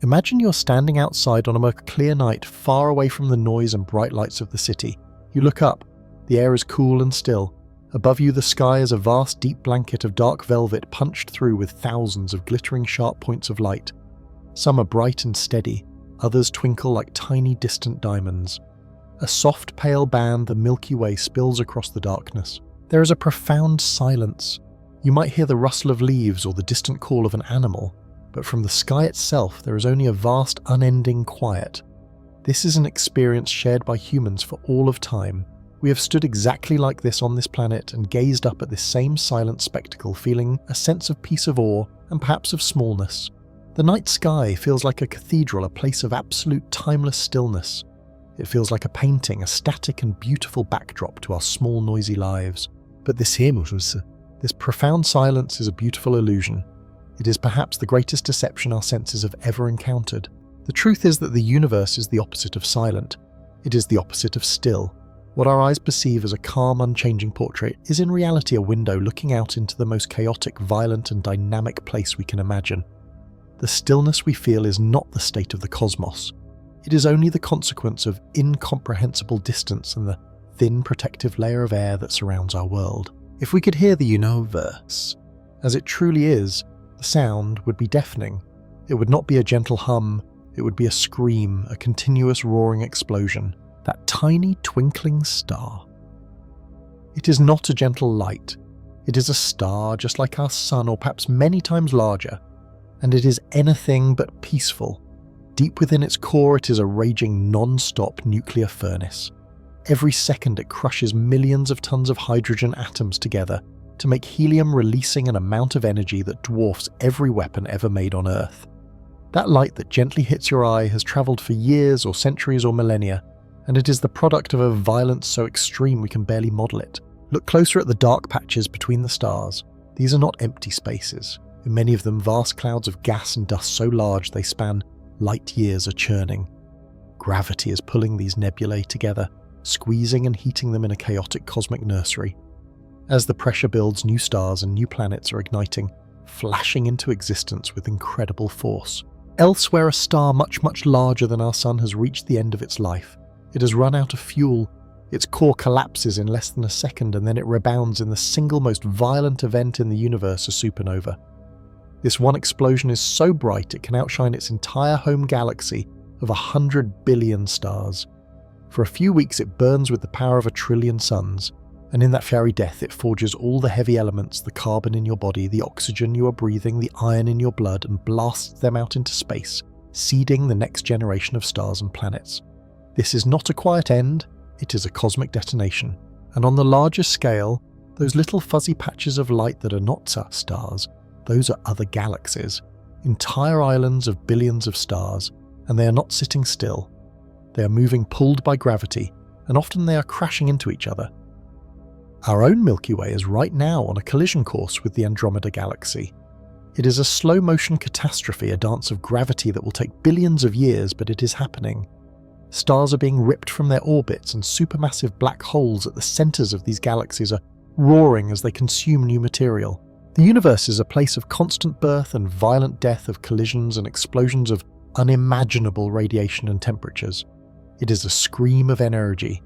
Imagine you're standing outside on a clear night far away from the noise and bright lights of the city. You look up. The air is cool and still. Above you the sky is a vast deep blanket of dark velvet punched through with thousands of glittering sharp points of light. Some are bright and steady, others twinkle like tiny distant diamonds. A soft pale band, the Milky Way, spills across the darkness. There is a profound silence. You might hear the rustle of leaves or the distant call of an animal, but from the sky itself there is only a vast unending quiet. This is an experience shared by humans for all of time. We have stood exactly like this on this planet and gazed up at this same silent spectacle, feeling a sense of peace, of awe, and perhaps of smallness. The night sky feels like a cathedral, a place of absolute timeless stillness. It feels like a painting, a static and beautiful backdrop to our small, noisy lives. But this profound silence is a beautiful illusion. It is perhaps the greatest deception our senses have ever encountered. The truth is that the universe is the opposite of silent. It is the opposite of still. What our eyes perceive as a calm, unchanging portrait is in reality a window looking out into the most chaotic, violent, and dynamic place we can imagine. The stillness we feel is not the state of the cosmos. It is only the consequence of incomprehensible distance and the thin protective layer of air that surrounds our world. If we could hear the universe as it truly is, the sound would be deafening. It would not be a gentle hum, it would be a scream, a continuous roaring explosion. That tiny twinkling star. It is not a gentle light. It is a star just like our sun, or perhaps many times larger, and it is anything but peaceful. Deep within its core it is a raging non-stop nuclear furnace. Every second it crushes millions of tons of hydrogen atoms together to make helium, releasing an amount of energy that dwarfs every weapon ever made on Earth. That light that gently hits your eye has travelled for years or centuries or millennia, and it is the product of a violence so extreme we can barely model it. Look closer at the dark patches between the stars. These are not empty spaces. In many of them, vast clouds of gas and dust so large they span light years are churning. Gravity is pulling these nebulae together, squeezing and heating them in a chaotic cosmic nursery. As the pressure builds, new stars and new planets are igniting, flashing into existence with incredible force. Elsewhere, a star much, much larger than our sun has reached the end of its life. It has run out of fuel. Its core collapses in less than a second, and then it rebounds in the single most violent event in the universe, a supernova. This one explosion is so bright it can outshine its entire home galaxy of 100 billion stars. For a few weeks it burns with the power of 1 trillion suns, and in that fiery death it forges all the heavy elements, the carbon in your body, the oxygen you are breathing, the iron in your blood, and blasts them out into space, seeding the next generation of stars and planets. This is not a quiet end, it is a cosmic detonation. And on the largest scale, those little fuzzy patches of light that are not stars, those are other galaxies, entire islands of billions of stars, and they are not sitting still. They are moving, pulled by gravity, and often they are crashing into each other. Our own Milky Way is right now on a collision course with the Andromeda Galaxy. It is a slow-motion catastrophe, a dance of gravity that will take billions of years, but it is happening. Stars are being ripped from their orbits, and supermassive black holes at the centres of these galaxies are roaring as they consume new material. The universe is a place of constant birth and violent death, of collisions and explosions of unimaginable radiation and temperatures. It is a scream of energy.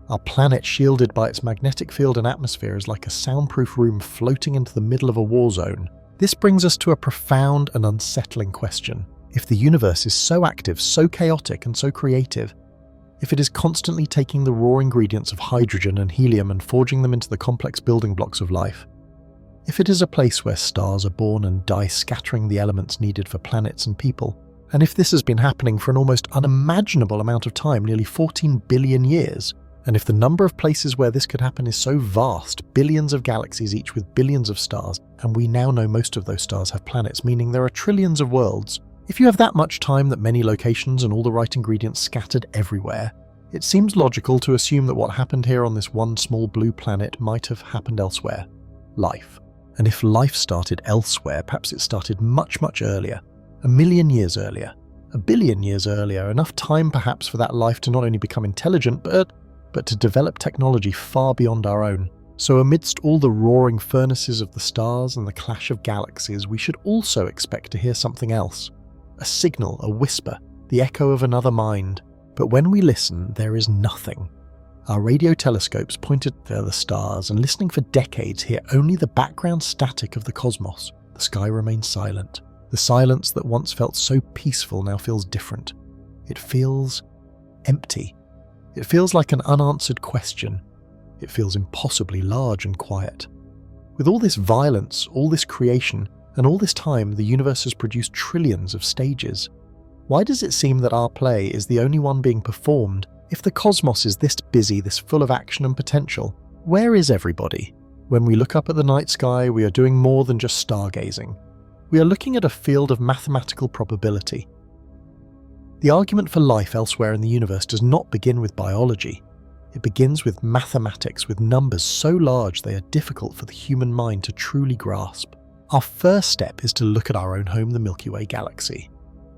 Our planet, shielded by its magnetic field and atmosphere, is like a soundproof room floating into the middle of a war zone. This brings us to a profound and unsettling question. If the universe is so active, so chaotic, and so creative, if it is constantly taking the raw ingredients of hydrogen and helium and forging them into the complex building blocks of life, if it is a place where stars are born and die, scattering the elements needed for planets and people, and if this has been happening for an almost unimaginable amount of time, nearly 14 billion years, and if the number of places where this could happen is so vast, billions of galaxies each with billions of stars, and we now know most of those stars have planets, meaning there are trillions of worlds, if you have that much time, that many locations and all the right ingredients scattered everywhere, it seems logical to assume that what happened here on this one small blue planet might have happened elsewhere. Life. And if life started elsewhere, perhaps it started much, much earlier. 1 million years earlier. 1 billion years earlier. Enough time perhaps for that life to not only become intelligent, but to develop technology far beyond our own. So amidst all the roaring furnaces of the stars and the clash of galaxies, we should also expect to hear something else. a signal, a whisper, the echo of another mind. But when we listen, there is nothing. Our radio telescopes pointed to the stars, and listening for decades hear only the background static of the cosmos. The sky remains silent. The silence that once felt so peaceful now feels different. It feels empty. It feels like an unanswered question. It feels impossibly large and quiet. With all this violence, all this creation, and all this time, the universe has produced trillions of stages. Why does it seem that our play is the only one being performed? If the cosmos is this busy, this full of action and potential, where is everybody? When we look up at the night sky, we are doing more than just stargazing. We are looking at a field of mathematical probability. The argument for life elsewhere in the universe does not begin with biology. It begins with mathematics, with numbers so large they are difficult for the human mind to truly grasp. Our first step is to look at our own home, the Milky Way galaxy.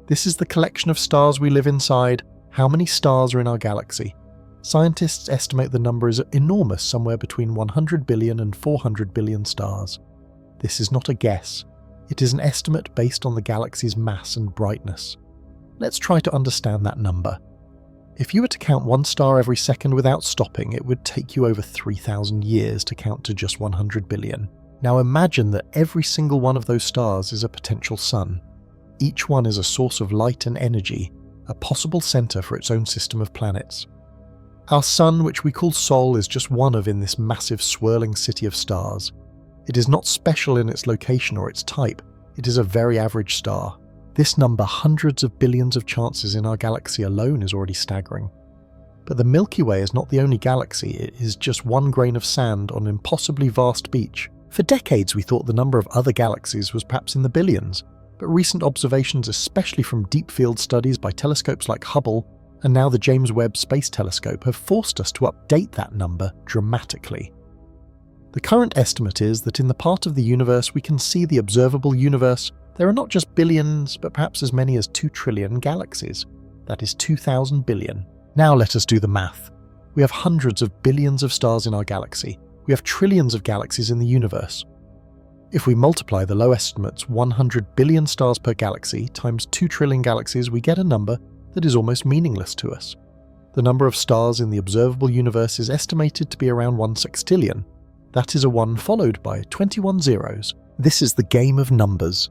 This is the collection of stars we live inside. How many stars are in our galaxy? Scientists estimate the number is enormous, somewhere between 100 billion and 400 billion stars. This is not a guess. It is an estimate based on the galaxy's mass and brightness. Let's try to understand that number. If you were to count one star every second without stopping, it would take you over 3,000 years to count to just 100 billion. Now imagine that every single one of those stars is a potential sun. Each one is a source of light and energy, a possible center for its own system of planets. Our sun, which we call Sol, is just one of in this massive swirling city of stars. It is not special in its location or its type. It is a very average star. This number, hundreds of billions of chances in our galaxy alone, is already staggering. But the Milky Way is not the only galaxy. It is just one grain of sand on an impossibly vast beach. For decades we thought the number of other galaxies was perhaps in the billions, but recent observations, especially from deep field studies by telescopes like Hubble and now the James Webb Space Telescope, have forced us to update that number dramatically. The current estimate is that in the part of the universe we can see, the observable universe, there are not just billions, but perhaps as many as 2 trillion galaxies. That is 2,000 billion. Now let us do the math. We have hundreds of billions of stars in our galaxy. We have trillions of galaxies in the universe. If we multiply the low estimates 100 billion stars per galaxy times 2 trillion galaxies, we get a number that is almost meaningless to us. The number of stars in the observable universe is estimated to be around 1 sextillion. That is a 1 followed by 21 zeros. This is the game of numbers.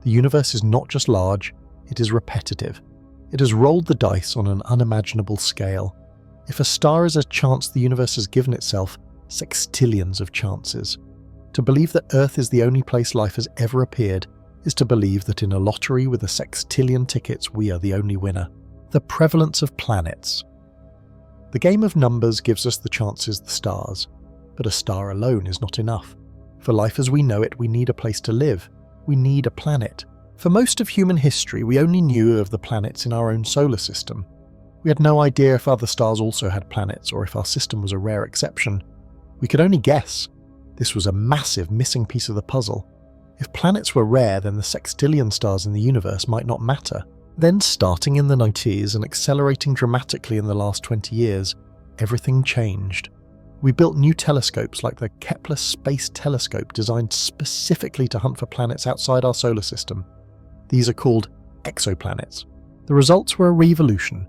The universe is not just large, it is repetitive. It has rolled the dice on an unimaginable scale. If a star is a chance the universe has given itself, sextillions of chances. To believe that Earth is the only place life has ever appeared is to believe that in a lottery with a sextillion tickets we are the only winner. The prevalence of planets. The game of numbers gives us the chances, the stars. But a star alone is not enough. For life as we know it, we need a place to live. We need a planet. For most of human history, we only knew of the planets in our own solar system. We had no idea if other stars also had planets, or if our system was a rare exception. We could only guess. This was a massive missing piece of the puzzle. If planets were rare, then the sextillion stars in the universe might not matter. Then, starting in the 90s and accelerating dramatically in the last 20 years, everything changed. We built new telescopes like the Kepler Space Telescope, designed specifically to hunt for planets outside our solar system. These are called exoplanets. The results were a revolution.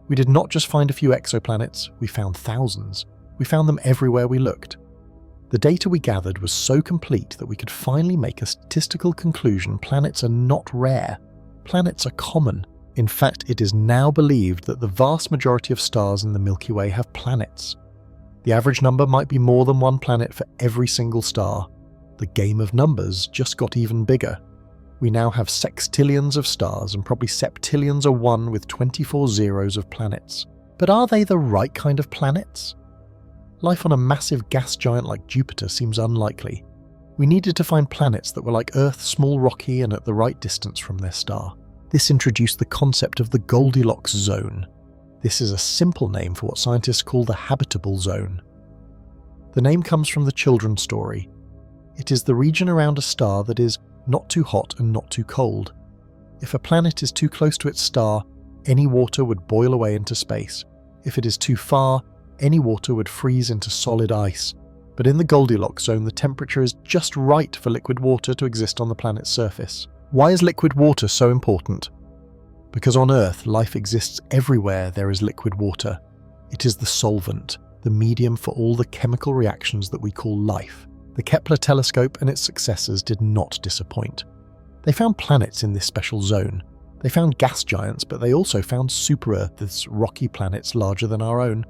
We did not just find a few exoplanets, we found thousands. We found them everywhere we looked. The data we gathered was so complete that we could finally make a statistical conclusion: planets are not rare. Planets are common. In fact, it is now believed that the vast majority of stars in the Milky Way have planets. The average number might be more than 1 planet for every single star. The game of numbers just got even bigger. We now have sextillions of stars and probably septillions of 1 with 24 zeros of planets. But are they the right kind of planets? Life on a massive gas giant like Jupiter seems unlikely. We needed to find planets that were like Earth, small, rocky, and at the right distance from their star. This introduced the concept of the Goldilocks zone. This is a simple name for what scientists call the habitable zone. The name comes from the children's story. It is the region around a star that is not too hot and not too cold. If a planet is too close to its star, any water would boil away into space. If it is too far, any water would freeze into solid ice. But in the Goldilocks zone, the temperature is just right for liquid water to exist on the planet's surface. Why is liquid water so important? Because on Earth, life exists everywhere there is liquid water. It is the solvent, the medium for all the chemical reactions that we call life. The Kepler telescope and its successors did not disappoint. They found planets in this special zone. They found gas giants, but they also found super-Earths, rocky planets larger than our own.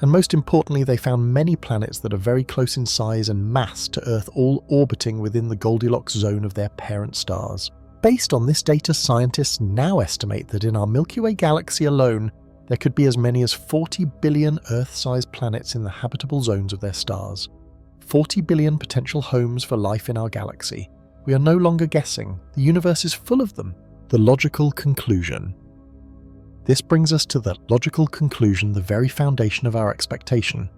And most importantly, they found many planets that are very close in size and mass to Earth, all orbiting within the Goldilocks zone of their parent stars. Based on this data, scientists now estimate that in our Milky Way galaxy alone, there could be as many as 40 billion Earth-sized planets in the habitable zones of their stars. 40 billion potential homes for life in our galaxy. We are no longer guessing. The universe is full of them. The logical conclusion. This brings us to the logical conclusion, the very foundation of our expectation.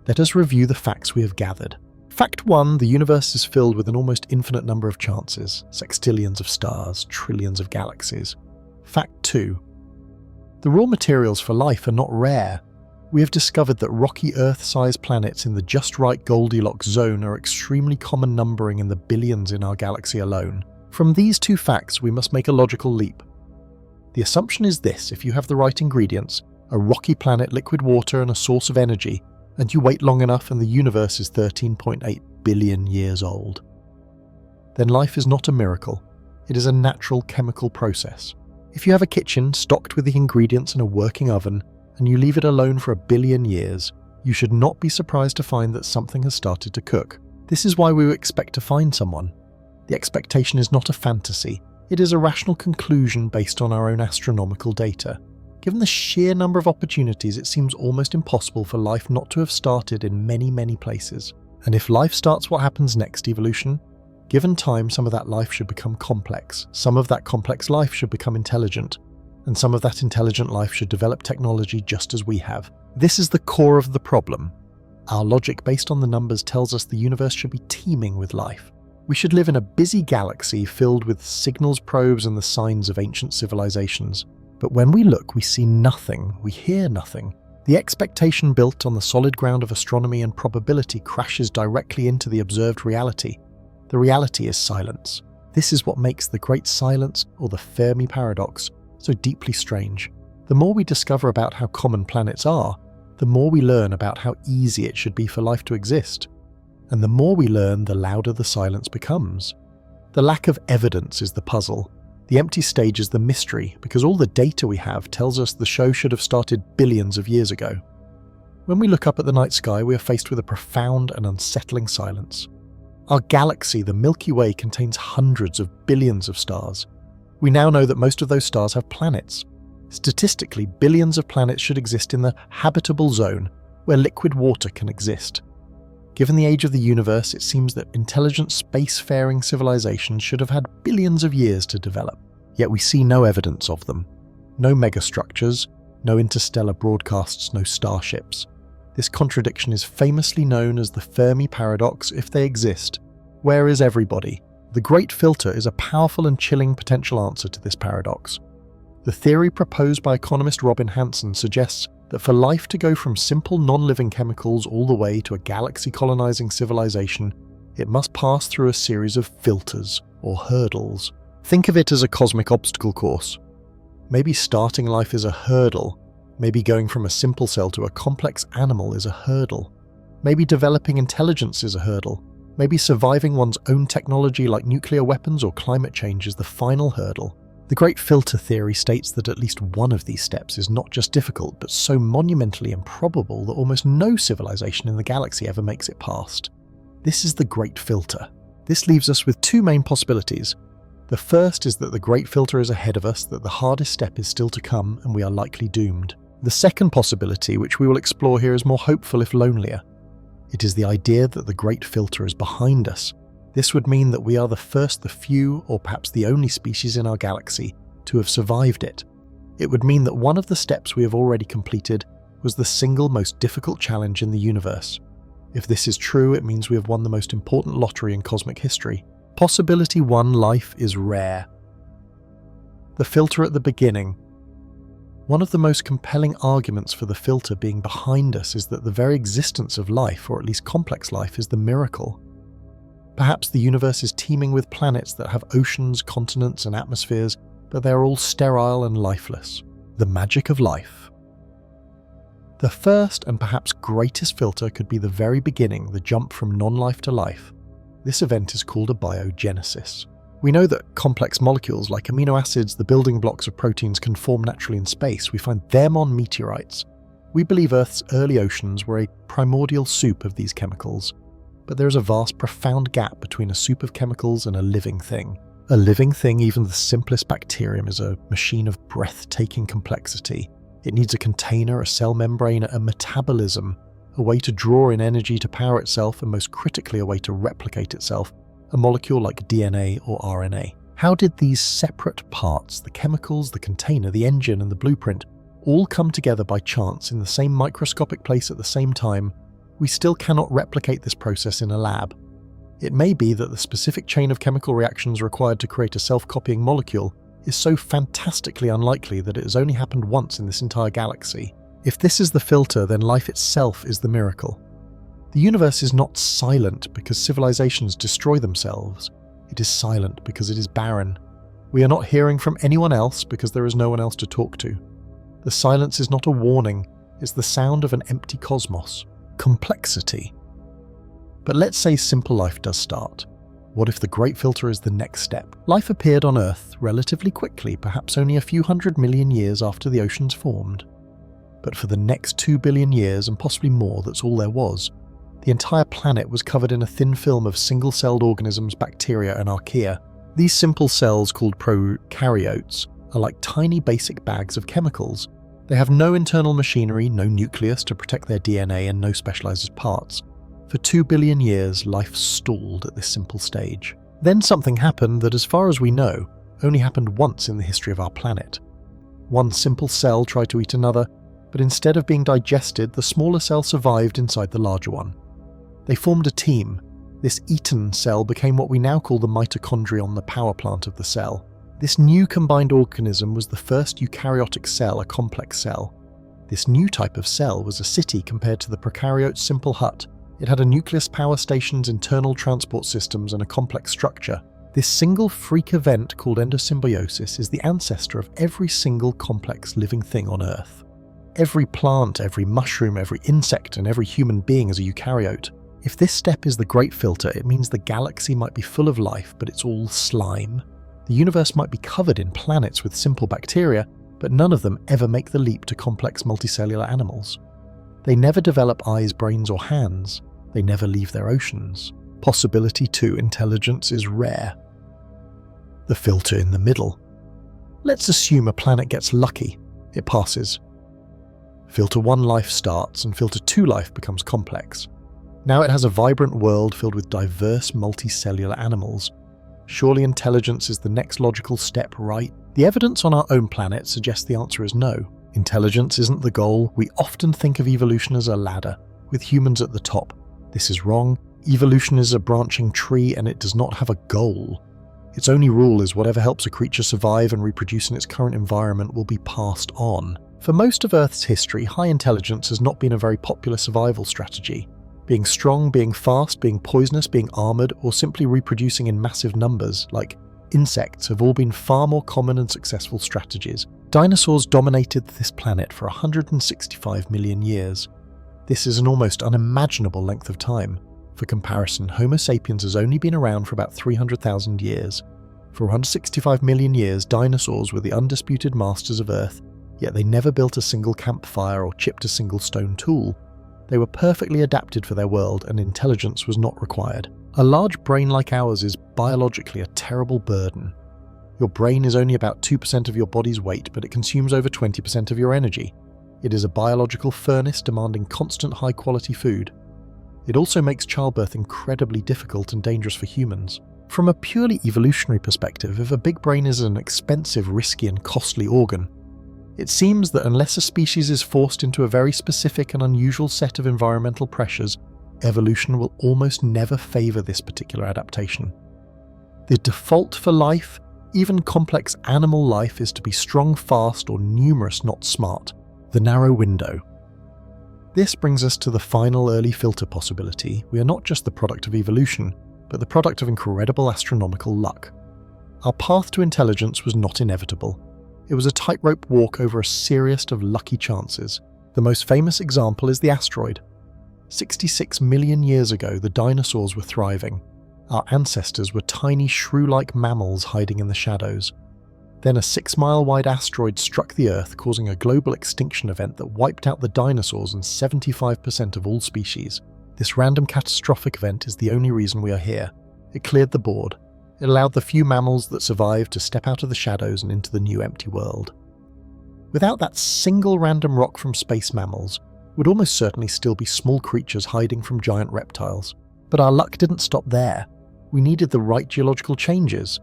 Let us review the facts we have gathered. Fact 1, the universe is filled with an almost infinite number of chances, sextillions of stars, trillions of galaxies. Fact 2, the raw materials for life are not rare. We have discovered that rocky Earth-sized planets in the just right Goldilocks zone are extremely common, numbering in the billions in our galaxy alone. From these two facts, we must make a logical leap. The assumption is this: if you have the right ingredients, a rocky planet, liquid water, and a source of energy, and you wait long enough and the universe is 13.8 billion years old, then life is not a miracle. It is a natural chemical process. If you have a kitchen stocked with the ingredients and a working oven, and you leave it alone for 1 billion years, you should not be surprised to find that something has started to cook. This is why we expect to find someone. The expectation is not a fantasy. It is a rational conclusion based on our own astronomical data. Given the sheer number of opportunities, it seems almost impossible for life not to have started in many, many places. And if life starts, what happens next? Evolution? Given time, some of that life should become complex. Some of that complex life should become intelligent. And some of that intelligent life should develop technology just as we have. This is the core of the problem. Our logic based on the numbers tells us the universe should be teeming with life. We should live in a busy galaxy filled with signals, probes, and the signs of ancient civilizations. But when we look, we see nothing, we hear nothing. The expectation built on the solid ground of astronomy and probability crashes directly into the observed reality. The reality is silence. This is what makes the great silence, or the Fermi paradox, so deeply strange. The more we discover about how common planets are, the more we learn about how easy it should be for life to exist. And the more we learn, the louder the silence becomes. The lack of evidence is the puzzle. The empty stage is the mystery, because all the data we have tells us the show should have started billions of years ago. When we look up at the night sky, we are faced with a profound and unsettling silence. Our galaxy, the Milky Way, contains hundreds of billions of stars. We now know that most of those stars have planets. Statistically, billions of planets should exist in the habitable zone, where liquid water can exist. Given the age of the universe, it seems that intelligent spacefaring civilizations should have had billions of years to develop. Yet we see no evidence of them. No megastructures, no interstellar broadcasts, no starships. This contradiction is famously known as the Fermi paradox. If they exist, where is everybody? The Great Filter is a powerful and chilling potential answer to this paradox. The theory proposed by economist Robin Hanson suggests that for life to go from simple non-living chemicals all the way to a galaxy-colonizing civilization, it must pass through a series of filters, or hurdles. Think of it as a cosmic obstacle course. Maybe starting life is a hurdle. Maybe going from a simple cell to a complex animal is a hurdle. Maybe developing intelligence is a hurdle. Maybe surviving one's own technology like nuclear weapons or climate change is the final hurdle. The Great Filter theory states that at least one of these steps is not just difficult, but so monumentally improbable that almost no civilization in the galaxy ever makes it past. This is the Great Filter. This leaves us with two main possibilities. The first is that the Great Filter is ahead of us, that the hardest step is still to come, and we are likely doomed. The second possibility, which we will explore here, is more hopeful if lonelier. It is the idea that the Great Filter is behind us. This would mean that we are the first, the few, or perhaps the only species in our galaxy to have survived it. It would mean that one of the steps we have already completed was the single most difficult challenge in the universe. If this is true, it means we have won the most important lottery in cosmic history. Possibility 1, life is rare. The filter at the beginning. One of the most compelling arguments for the filter being behind us is that the very existence of life, or at least complex life, is the miracle. Perhaps the universe is teeming with planets that have oceans, continents, and atmospheres, but they are all sterile and lifeless. The magic of life. The first and perhaps greatest filter could be the very beginning, the jump from non-life to life. This event is called a biogenesis. We know that complex molecules like amino acids, the building blocks of proteins, can form naturally in space. We find them on meteorites. We believe Earth's early oceans were a primordial soup of these chemicals. But there is a vast, profound gap between a soup of chemicals and a living thing. A living thing, even the simplest bacterium, is a machine of breathtaking complexity. It needs a container, a cell membrane, a metabolism, a way to draw in energy to power itself, and most critically a way to replicate itself, a molecule like DNA or RNA. How did these separate parts, the chemicals, the container, the engine and the blueprint, all come together by chance in the same microscopic place at the same time? We still cannot replicate this process in a lab. It may be that the specific chain of chemical reactions required to create a self-copying molecule is so fantastically unlikely that it has only happened once in this entire galaxy. If this is the filter, then life itself is the miracle. The universe is not silent because civilizations destroy themselves. It is silent because it is barren. We are not hearing from anyone else because there is no one else to talk to. The silence is not a warning, it's the sound of an empty cosmos. Complexity. But let's say simple life does start. What if the Great Filter is the next step? Life appeared on Earth relatively quickly, perhaps only a few 100 million years after the oceans formed. But for the next 2 billion years, and possibly more, that's all there was. The entire planet was covered in a thin film of single-celled organisms, bacteria and archaea. These simple cells, called prokaryotes, are like tiny basic bags of chemicals. They have no internal machinery, no nucleus to protect their DNA, and no specialized parts. For 2 billion years, life stalled at this simple stage. Then something happened that, as far as we know, only happened once in the history of our planet. One simple cell tried to eat another, but instead of being digested, the smaller cell survived inside the larger one. They formed a team. This eaten cell became what we now call the mitochondrion, the power plant of the cell. This new combined organism was the first eukaryotic cell, a complex cell. This new type of cell was a city compared to the prokaryote's simple hut. It had a nucleus, power stations, internal transport systems, and a complex structure. This single freak event called endosymbiosis is the ancestor of every single complex living thing on Earth. Every plant, every mushroom, every insect, and every human being is a eukaryote. If this step is the Great Filter, it means the galaxy might be full of life, but it's all slime. The universe might be covered in planets with simple bacteria, but none of them ever make the leap to complex multicellular animals. They never develop eyes, brains, or hands. They never leave their oceans. Possibility 2, intelligence is rare. The filter in the middle. Let's assume a planet gets lucky. It passes. Filter 1 life starts, and Filter 2 life becomes complex. Now it has a vibrant world filled with diverse multicellular animals. Surely intelligence is the next logical step, right? The evidence on our own planet suggests the answer is no. Intelligence isn't the goal. We often think of evolution as a ladder, with humans at the top. This is wrong. Evolution is a branching tree, and it does not have a goal. Its only rule is whatever helps a creature survive and reproduce in its current environment will be passed on. For most of Earth's history, high intelligence has not been a very popular survival strategy. Being strong, being fast, being poisonous, being armoured, or simply reproducing in massive numbers, like insects, have all been far more common and successful strategies. Dinosaurs dominated this planet for 165 million years. This is an almost unimaginable length of time. For comparison, Homo sapiens has only been around for about 300,000 years. For 165 million years, dinosaurs were the undisputed masters of Earth, yet they never built a single campfire or chipped a single stone tool. They were perfectly adapted for their world, and intelligence was not required. A large brain like ours is biologically a terrible burden. Your brain is only about 2% of your body's weight, but it consumes over 20% of your energy. It is a biological furnace demanding constant high-quality food. It also makes childbirth incredibly difficult and dangerous for humans. From a purely evolutionary perspective, if a big brain is an expensive, risky, and costly organ, it seems that unless a species is forced into a very specific and unusual set of environmental pressures, evolution will almost never favour this particular adaptation. The default for life, even complex animal life, is to be strong, fast, or numerous, not smart. The narrow window. This brings us to the final early filter possibility. We are not just the product of evolution, but the product of incredible astronomical luck. Our path to intelligence was not inevitable. It was a tightrope walk over a series of lucky chances. The most famous example is the asteroid. 66 million years ago, the dinosaurs were thriving. Our ancestors were tiny shrew-like mammals hiding in the shadows. Then a 6-mile-wide asteroid struck the Earth, causing a global extinction event that wiped out the dinosaurs and 75% of all species. This random catastrophic event is the only reason we are here. It cleared the board. It allowed the few mammals that survived to step out of the shadows and into the new empty world. Without that single random rock from space mammals, would almost certainly still be small creatures hiding from giant reptiles. But our luck didn't stop there. We needed the right geological changes.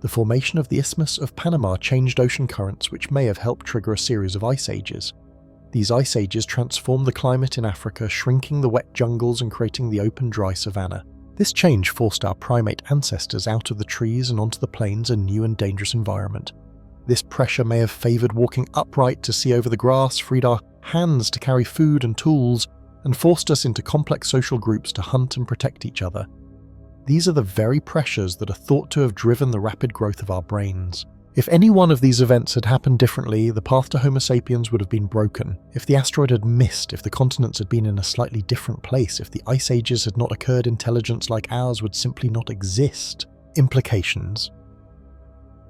The formation of the Isthmus of Panama changed ocean currents, which may have helped trigger a series of ice ages. These ice ages transformed the climate in Africa, shrinking the wet jungles and creating the open, dry savanna. This change forced our primate ancestors out of the trees and onto the plains, a new and dangerous environment. This pressure may have favoured walking upright to see over the grass, freed our hands to carry food and tools, and forced us into complex social groups to hunt and protect each other. These are the very pressures that are thought to have driven the rapid growth of our brains. If any one of these events had happened differently, the path to Homo sapiens would have been broken. If the asteroid had missed, if the continents had been in a slightly different place, if the ice ages had not occurred, intelligence like ours would simply not exist. Implications.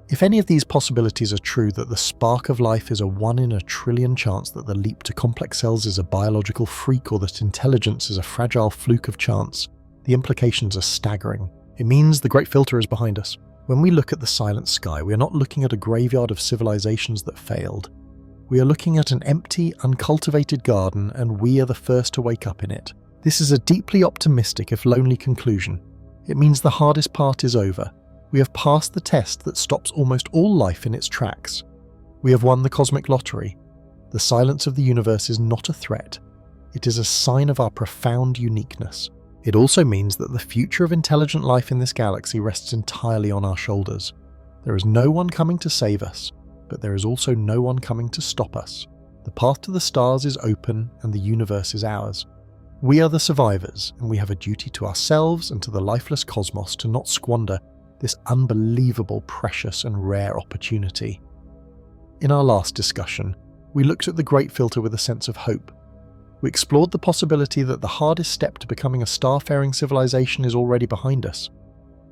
If any of these possibilities are true, that the spark of life is a 1 in a trillion chance, that the leap to complex cells is a biological freak, or that intelligence is a fragile fluke of chance, the implications are staggering. It means the Great Filter is behind us. When we look at the silent sky, we are not looking at a graveyard of civilizations that failed. We are looking at an empty, uncultivated garden, and we are the first to wake up in it. This is a deeply optimistic, if lonely, conclusion. It means the hardest part is over. We have passed the test that stops almost all life in its tracks. We have won the cosmic lottery. The silence of the universe is not a threat. It is a sign of our profound uniqueness. It also means that the future of intelligent life in this galaxy rests entirely on our shoulders. There is no one coming to save us, but there is also no one coming to stop us. The path to the stars is open and the universe is ours. We are the survivors, and we have a duty to ourselves and to the lifeless cosmos to not squander this unbelievable, precious and rare opportunity. In our last discussion, we looked at the Great Filter with a sense of hope. We explored the possibility that the hardest step to becoming a star-faring civilization is already behind us.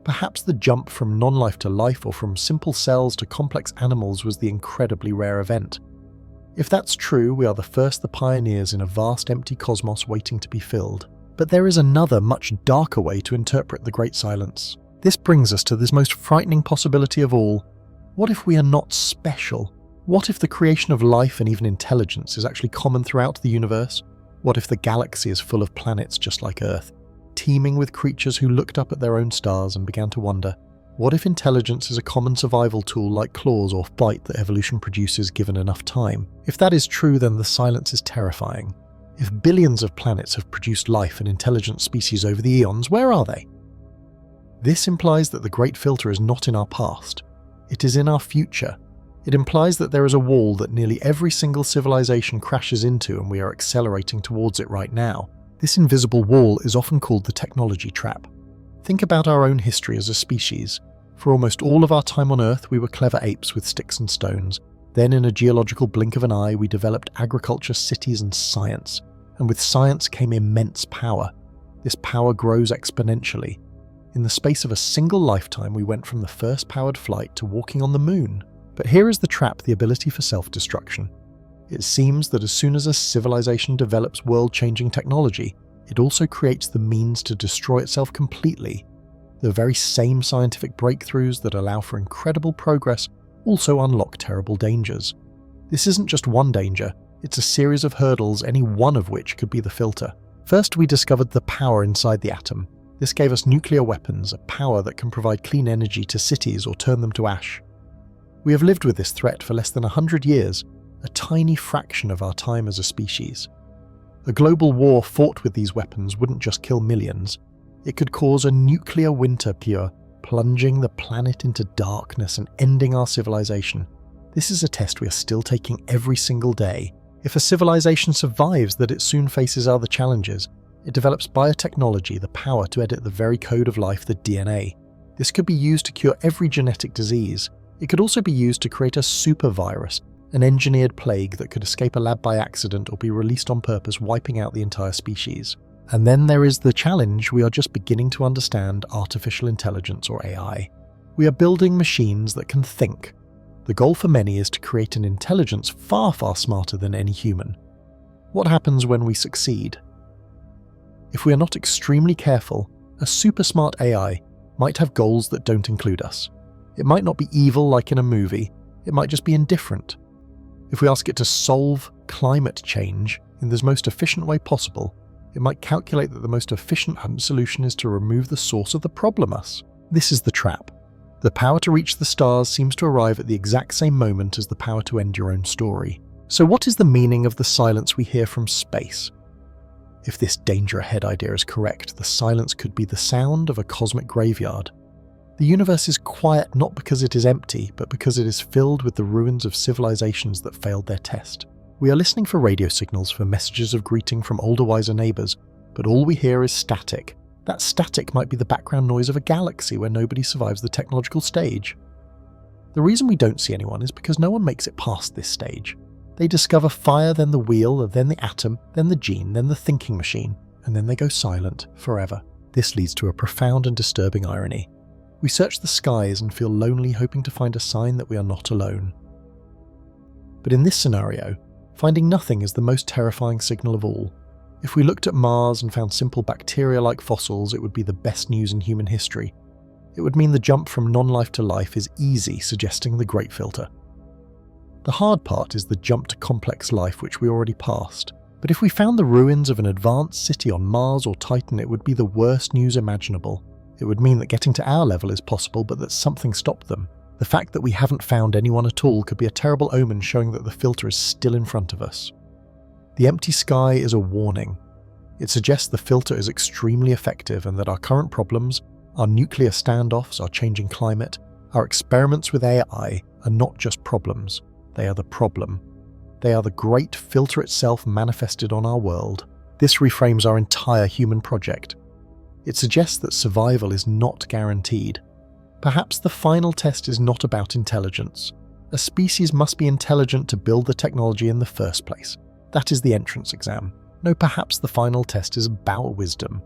Perhaps the jump from non-life to life, or from simple cells to complex animals, was the incredibly rare event. If that's true, we are the pioneers in a vast empty cosmos waiting to be filled. But there is another, much darker way to interpret the Great Silence. This brings us to this most frightening possibility of all. What if we are not special? What if the creation of life and even intelligence is actually common throughout the universe? What if the galaxy is full of planets just like Earth, teeming with creatures who looked up at their own stars and began to wonder? What if intelligence is a common survival tool like claws or bite that evolution produces given enough time? If that is true, then the silence is terrifying. If billions of planets have produced life and intelligent species over the eons, where are they? This implies that the Great Filter is not in our past. It is in our future. It implies that there is a wall that nearly every single civilization crashes into, and we are accelerating towards it right now. This invisible wall is often called the technology trap. Think about our own history as a species. For almost all of our time on Earth, we were clever apes with sticks and stones. Then, in a geological blink of an eye, we developed agriculture, cities, and science. And with science came immense power. This power grows exponentially. In the space of a single lifetime, we went from the first powered flight to walking on the moon. But here is the trap: the ability for self-destruction. It seems that as soon as a civilization develops world-changing technology, it also creates the means to destroy itself completely. The very same scientific breakthroughs that allow for incredible progress also unlock terrible dangers. This isn't just one danger, it's a series of hurdles, any one of which could be the filter. First, we discovered the power inside the atom. This gave us nuclear weapons, a power that can provide clean energy to cities or turn them to ash. We have lived with this threat for less than 100 years, a tiny fraction of our time as a species. A global war fought with these weapons wouldn't just kill millions. It could cause a nuclear winter, plunging the planet into darkness and ending our civilization. This is a test we are still taking every single day. If a civilization survives that, it soon faces other challenges. It develops biotechnology, the power to edit the very code of life, the DNA. This could be used to cure every genetic disease. It could also be used to create a super virus, an engineered plague that could escape a lab by accident or be released on purpose, wiping out the entire species. And then there is the challenge: we are just beginning to understand artificial intelligence, or AI. We are building machines that can think. The goal for many is to create an intelligence far, far smarter than any human. What happens when we succeed? If we are not extremely careful, a super smart AI might have goals that don't include us. It might not be evil like in a movie, it might just be indifferent. If we ask it to solve climate change in the most efficient way possible, it might calculate that the most efficient solution is to remove the source of the problem, us. This is the trap. The power to reach the stars seems to arrive at the exact same moment as the power to end your own story. So what is the meaning of the silence we hear from space? If this danger ahead idea is correct, the silence could be the sound of a cosmic graveyard. The universe is quiet not because it is empty, but because it is filled with the ruins of civilizations that failed their test. We are listening for radio signals, for messages of greeting from older, wiser neighbours, but all we hear is static. That static might be the background noise of a galaxy where nobody survives the technological stage. The reason we don't see anyone is because no one makes it past this stage. They discover fire, then the wheel, then the atom, then the gene, then the thinking machine, and then they go silent forever. This leads to a profound and disturbing irony. We search the skies and feel lonely, hoping to find a sign that we are not alone. But in this scenario, finding nothing is the most terrifying signal of all. If we looked at Mars and found simple bacteria-like fossils, it would be the best news in human history. It would mean the jump from non-life to life is easy, suggesting the great filter. The hard part is the jump to complex life, which we already passed. But if we found the ruins of an advanced city on Mars or Titan, it would be the worst news imaginable. It would mean that getting to our level is possible, but that something stopped them. The fact that we haven't found anyone at all could be a terrible omen, showing that the filter is still in front of us. The empty sky is a warning. It suggests the filter is extremely effective and that our current problems, our nuclear standoffs, our changing climate, our experiments with AI are not just problems. They are the problem. They are the great filter itself manifested on our world. This reframes our entire human project. It suggests that survival is not guaranteed. Perhaps the final test is not about intelligence. A species must be intelligent to build the technology in the first place. That is the entrance exam. No, perhaps the final test is about wisdom.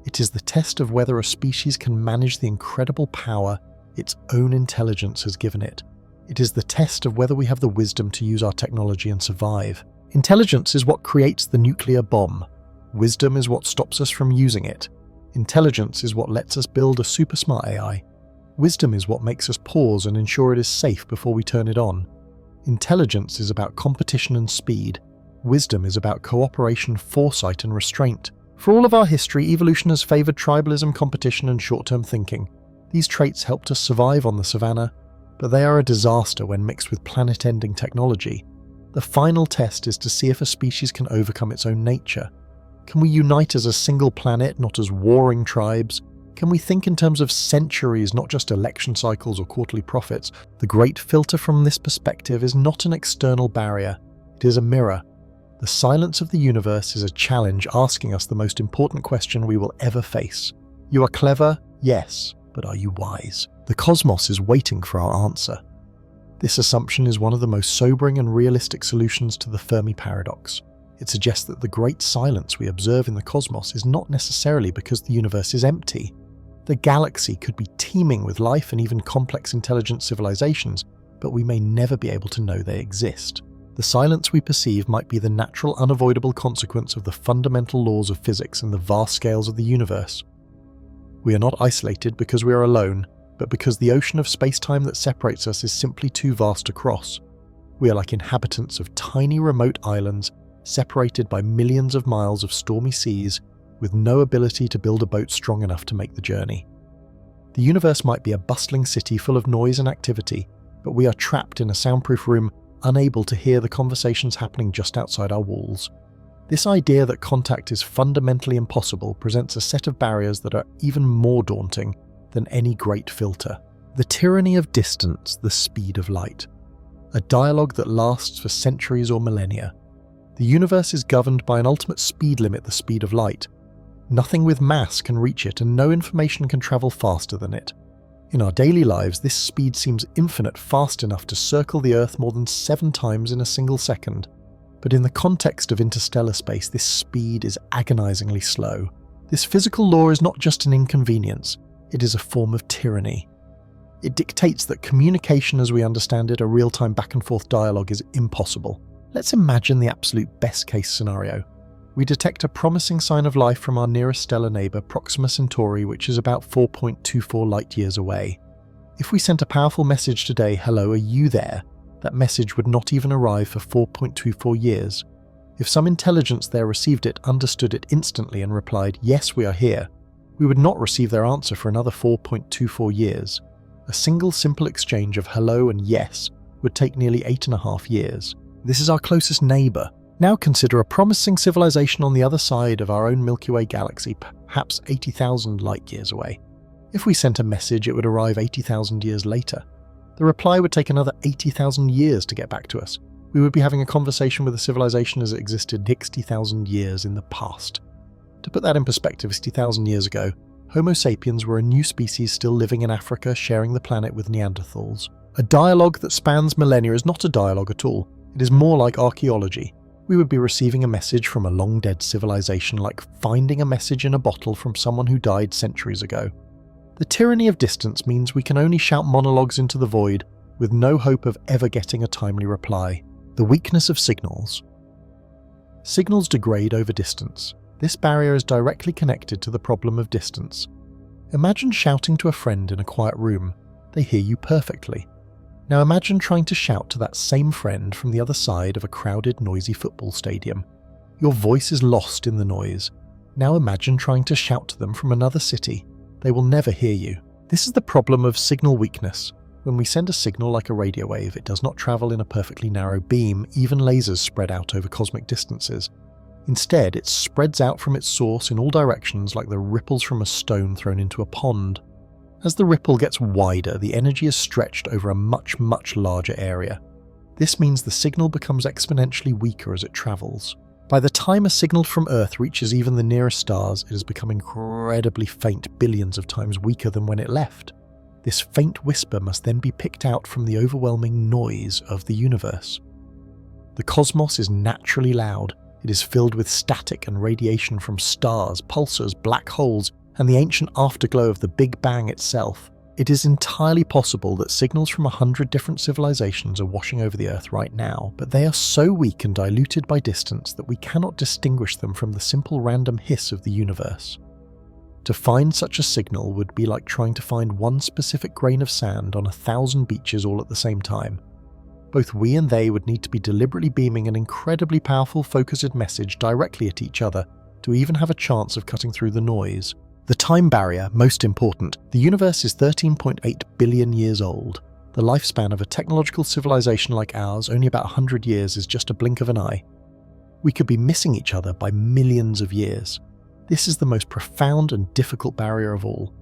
It is the test of whether a species can manage the incredible power its own intelligence has given it. It is the test of whether we have the wisdom to use our technology and survive. Intelligence is what creates the nuclear bomb. Wisdom is what stops us from using it. Intelligence is what lets us build a super smart AI. Wisdom is what makes us pause and ensure it is safe before we turn it on. Intelligence is about competition and speed. Wisdom is about cooperation, foresight, and restraint. For all of our history, evolution has favoured tribalism, competition, and short-term thinking. These traits helped us survive on the savannah, but they are a disaster when mixed with planet-ending technology. The final test is to see if a species can overcome its own nature. Can we unite as a single planet, not as warring tribes? Can we think in terms of centuries, not just election cycles or quarterly profits? The great filter from this perspective is not an external barrier. It is a mirror. The silence of the universe is a challenge asking us the most important question we will ever face. You are clever? Yes. But are you wise? The cosmos is waiting for our answer. This assumption is one of the most sobering and realistic solutions to the Fermi paradox. It suggests that the great silence we observe in the cosmos is not necessarily because the universe is empty. The galaxy could be teeming with life and even complex intelligent civilizations, but we may never be able to know they exist. The silence we perceive might be the natural, unavoidable consequence of the fundamental laws of physics and the vast scales of the universe. We are not isolated because we are alone, but because the ocean of space-time that separates us is simply too vast to cross. We are like inhabitants of tiny remote islands, separated by millions of miles of stormy seas, with no ability to build a boat strong enough to make the journey. The universe might be a bustling city full of noise and activity, but we are trapped in a soundproof room, unable to hear the conversations happening just outside our walls. This idea that contact is fundamentally impossible presents a set of barriers that are even more daunting than any great filter. The tyranny of distance, the speed of light. A dialogue that lasts for centuries or millennia. The universe is governed by an ultimate speed limit, the speed of light. Nothing with mass can reach it, and no information can travel faster than it. In our daily lives, this speed seems infinite, fast enough to circle the Earth more than 7 times in a single second. But in the context of interstellar space, this speed is agonizingly slow. This physical law is not just an inconvenience, it is a form of tyranny. It dictates that communication as we understand it, a real-time back-and-forth dialogue, is impossible. Let's imagine the absolute best-case scenario. We detect a promising sign of life from our nearest stellar neighbour, Proxima Centauri, which is about 4.24 light-years away. If we sent a powerful message today, "Hello, are you there?" that message would not even arrive for 4.24 years. If some intelligence there received it, understood it instantly and replied, "Yes, we are here," we would not receive their answer for another 4.24 years. A single simple exchange of hello and yes would take nearly 8.5 years. This is our closest neighbour. Now consider a promising civilization on the other side of our own Milky Way galaxy, perhaps 80,000 light-years away. If we sent a message, it would arrive 80,000 years later. The reply would take another 80,000 years to get back to us. We would be having a conversation with a civilization as it existed 60,000 years in the past. To put that in perspective, 60,000 years ago, Homo sapiens were a new species still living in Africa, sharing the planet with Neanderthals. A dialogue that spans millennia is not a dialogue at all. It is more like archaeology. We would be receiving a message from a long-dead civilization, like finding a message in a bottle from someone who died centuries ago. The tyranny of distance means we can only shout monologues into the void, with no hope of ever getting a timely reply. The weakness of signals. Signals degrade over distance. This barrier is directly connected to the problem of distance. Imagine shouting to a friend in a quiet room. They hear you perfectly. Now imagine trying to shout to that same friend from the other side of a crowded, noisy football stadium. Your voice is lost in the noise. Now imagine trying to shout to them from another city. They will never hear you. This is the problem of signal weakness. When we send a signal like a radio wave, it does not travel in a perfectly narrow beam, even lasers spread out over cosmic distances. Instead, it spreads out from its source in all directions like the ripples from a stone thrown into a pond. As the ripple gets wider, the energy is stretched over a much, much larger area. This means the signal becomes exponentially weaker as it travels. By the time a signal from Earth reaches even the nearest stars, it has become incredibly faint, billions of times weaker than when it left. This faint whisper must then be picked out from the overwhelming noise of the universe. The cosmos is naturally loud. It is filled with static and radiation from stars, pulsars, black holes, and the ancient afterglow of the Big Bang itself. It is entirely possible that signals from 100 different civilizations are washing over the Earth right now, but they are so weak and diluted by distance that we cannot distinguish them from the simple random hiss of the universe. To find such a signal would be like trying to find one specific grain of sand on 1,000 beaches all at the same time. Both we and they would need to be deliberately beaming an incredibly powerful focused message directly at each other to even have a chance of cutting through the noise. The time barrier, most important. The universe is 13.8 billion years old. The lifespan of a technological civilization like ours, only about 100 years, is just a blink of an eye. We could be missing each other by millions of years. This is the most profound and difficult barrier of all.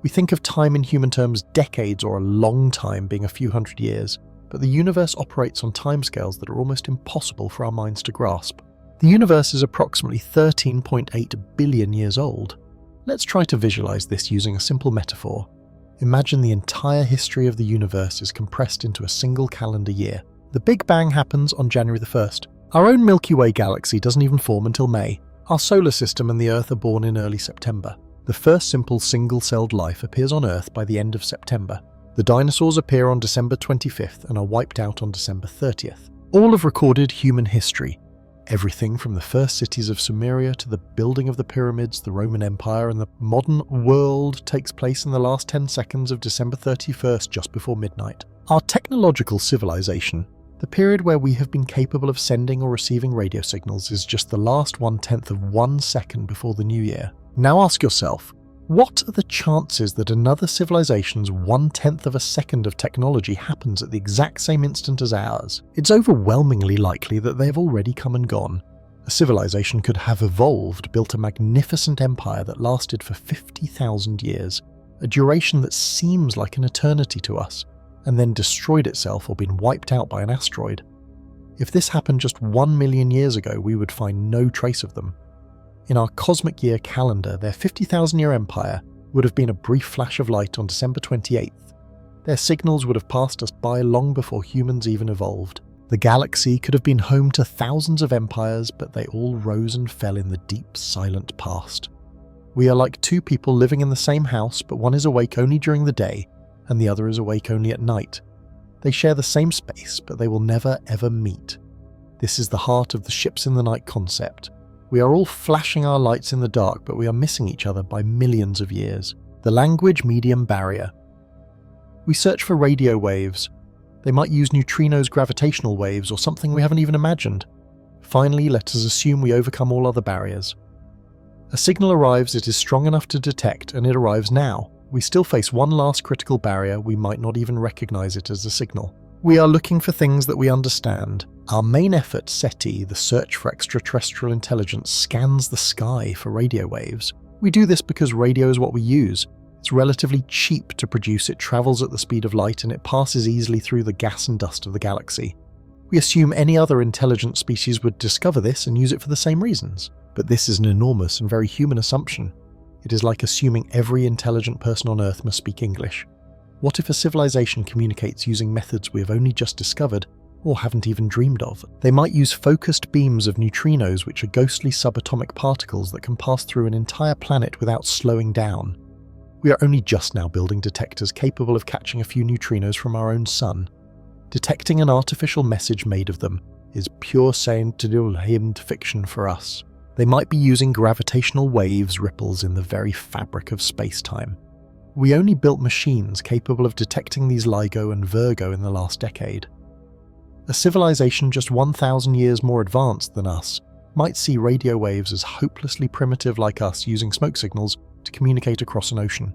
We think of time in human terms, decades or a long time being a few hundred years, but the universe operates on timescales that are almost impossible for our minds to grasp. The universe is approximately 13.8 billion years old. Let's try to visualize this using a simple metaphor. Imagine the entire history of the universe is compressed into a single calendar year. The Big Bang happens on January the 1st. Our own Milky Way galaxy doesn't even form until May. Our solar system and the Earth are born in early September. The first simple single-celled life appears on Earth by the end of September. The dinosaurs appear on December 25th and are wiped out on December 30th. All of recorded human history. Everything from the first cities of Sumeria to the building of the pyramids, the Roman Empire, and the modern world takes place in the last 10 seconds of December 31st, just before midnight. Our technological civilization, the period where we have been capable of sending or receiving radio signals, is just the last 1/10 of 1 second before the new year. Now ask yourself, what are the chances that another civilization's 1/10 of a second of technology happens at the exact same instant as ours? It's overwhelmingly likely that they have already come and gone. A civilization could have evolved, built a magnificent empire that lasted for 50,000 years, a duration that seems like an eternity to us, and then destroyed itself or been wiped out by an asteroid. If this happened just 1 million years ago, we would find no trace of them. In our cosmic year calendar, their 50,000-year empire would have been a brief flash of light on December 28th. Their signals would have passed us by long before humans even evolved. The galaxy could have been home to thousands of empires, but they all rose and fell in the deep, silent past. We are like two people living in the same house, but one is awake only during the day, and the other is awake only at night. They share the same space, but they will never ever meet. This is the heart of the ships in the night concept. We are all flashing our lights in the dark, but we are missing each other by millions of years. The language medium barrier. We search for radio waves. They might use neutrinos' gravitational waves or something we haven't even imagined. Finally, let us assume we overcome all other barriers. A signal arrives, it is strong enough to detect, and it arrives now. We still face one last critical barrier, we might not even recognize it as a signal. We are looking for things that we understand. Our main effort, SETI, the search for extraterrestrial intelligence, scans the sky for radio waves. We do this because radio is what we use. It's relatively cheap to produce, it travels at the speed of light, and it passes easily through the gas and dust of the galaxy. We assume any other intelligent species would discover this and use it for the same reasons. But this is an enormous and very human assumption. It is like assuming every intelligent person on Earth must speak English. What if a civilization communicates using methods we have only just discovered, or haven't even dreamed of? They might use focused beams of neutrinos, which are ghostly subatomic particles that can pass through an entire planet without slowing down. We are only just now building detectors capable of catching a few neutrinos from our own sun. Detecting an artificial message made of them is pure science fiction for us. They might be using gravitational waves ripples in the very fabric of space-time. We only built machines capable of detecting these LIGO and Virgo in the last decade. A civilization just 1,000 years more advanced than us might see radio waves as hopelessly primitive like us using smoke signals to communicate across an ocean.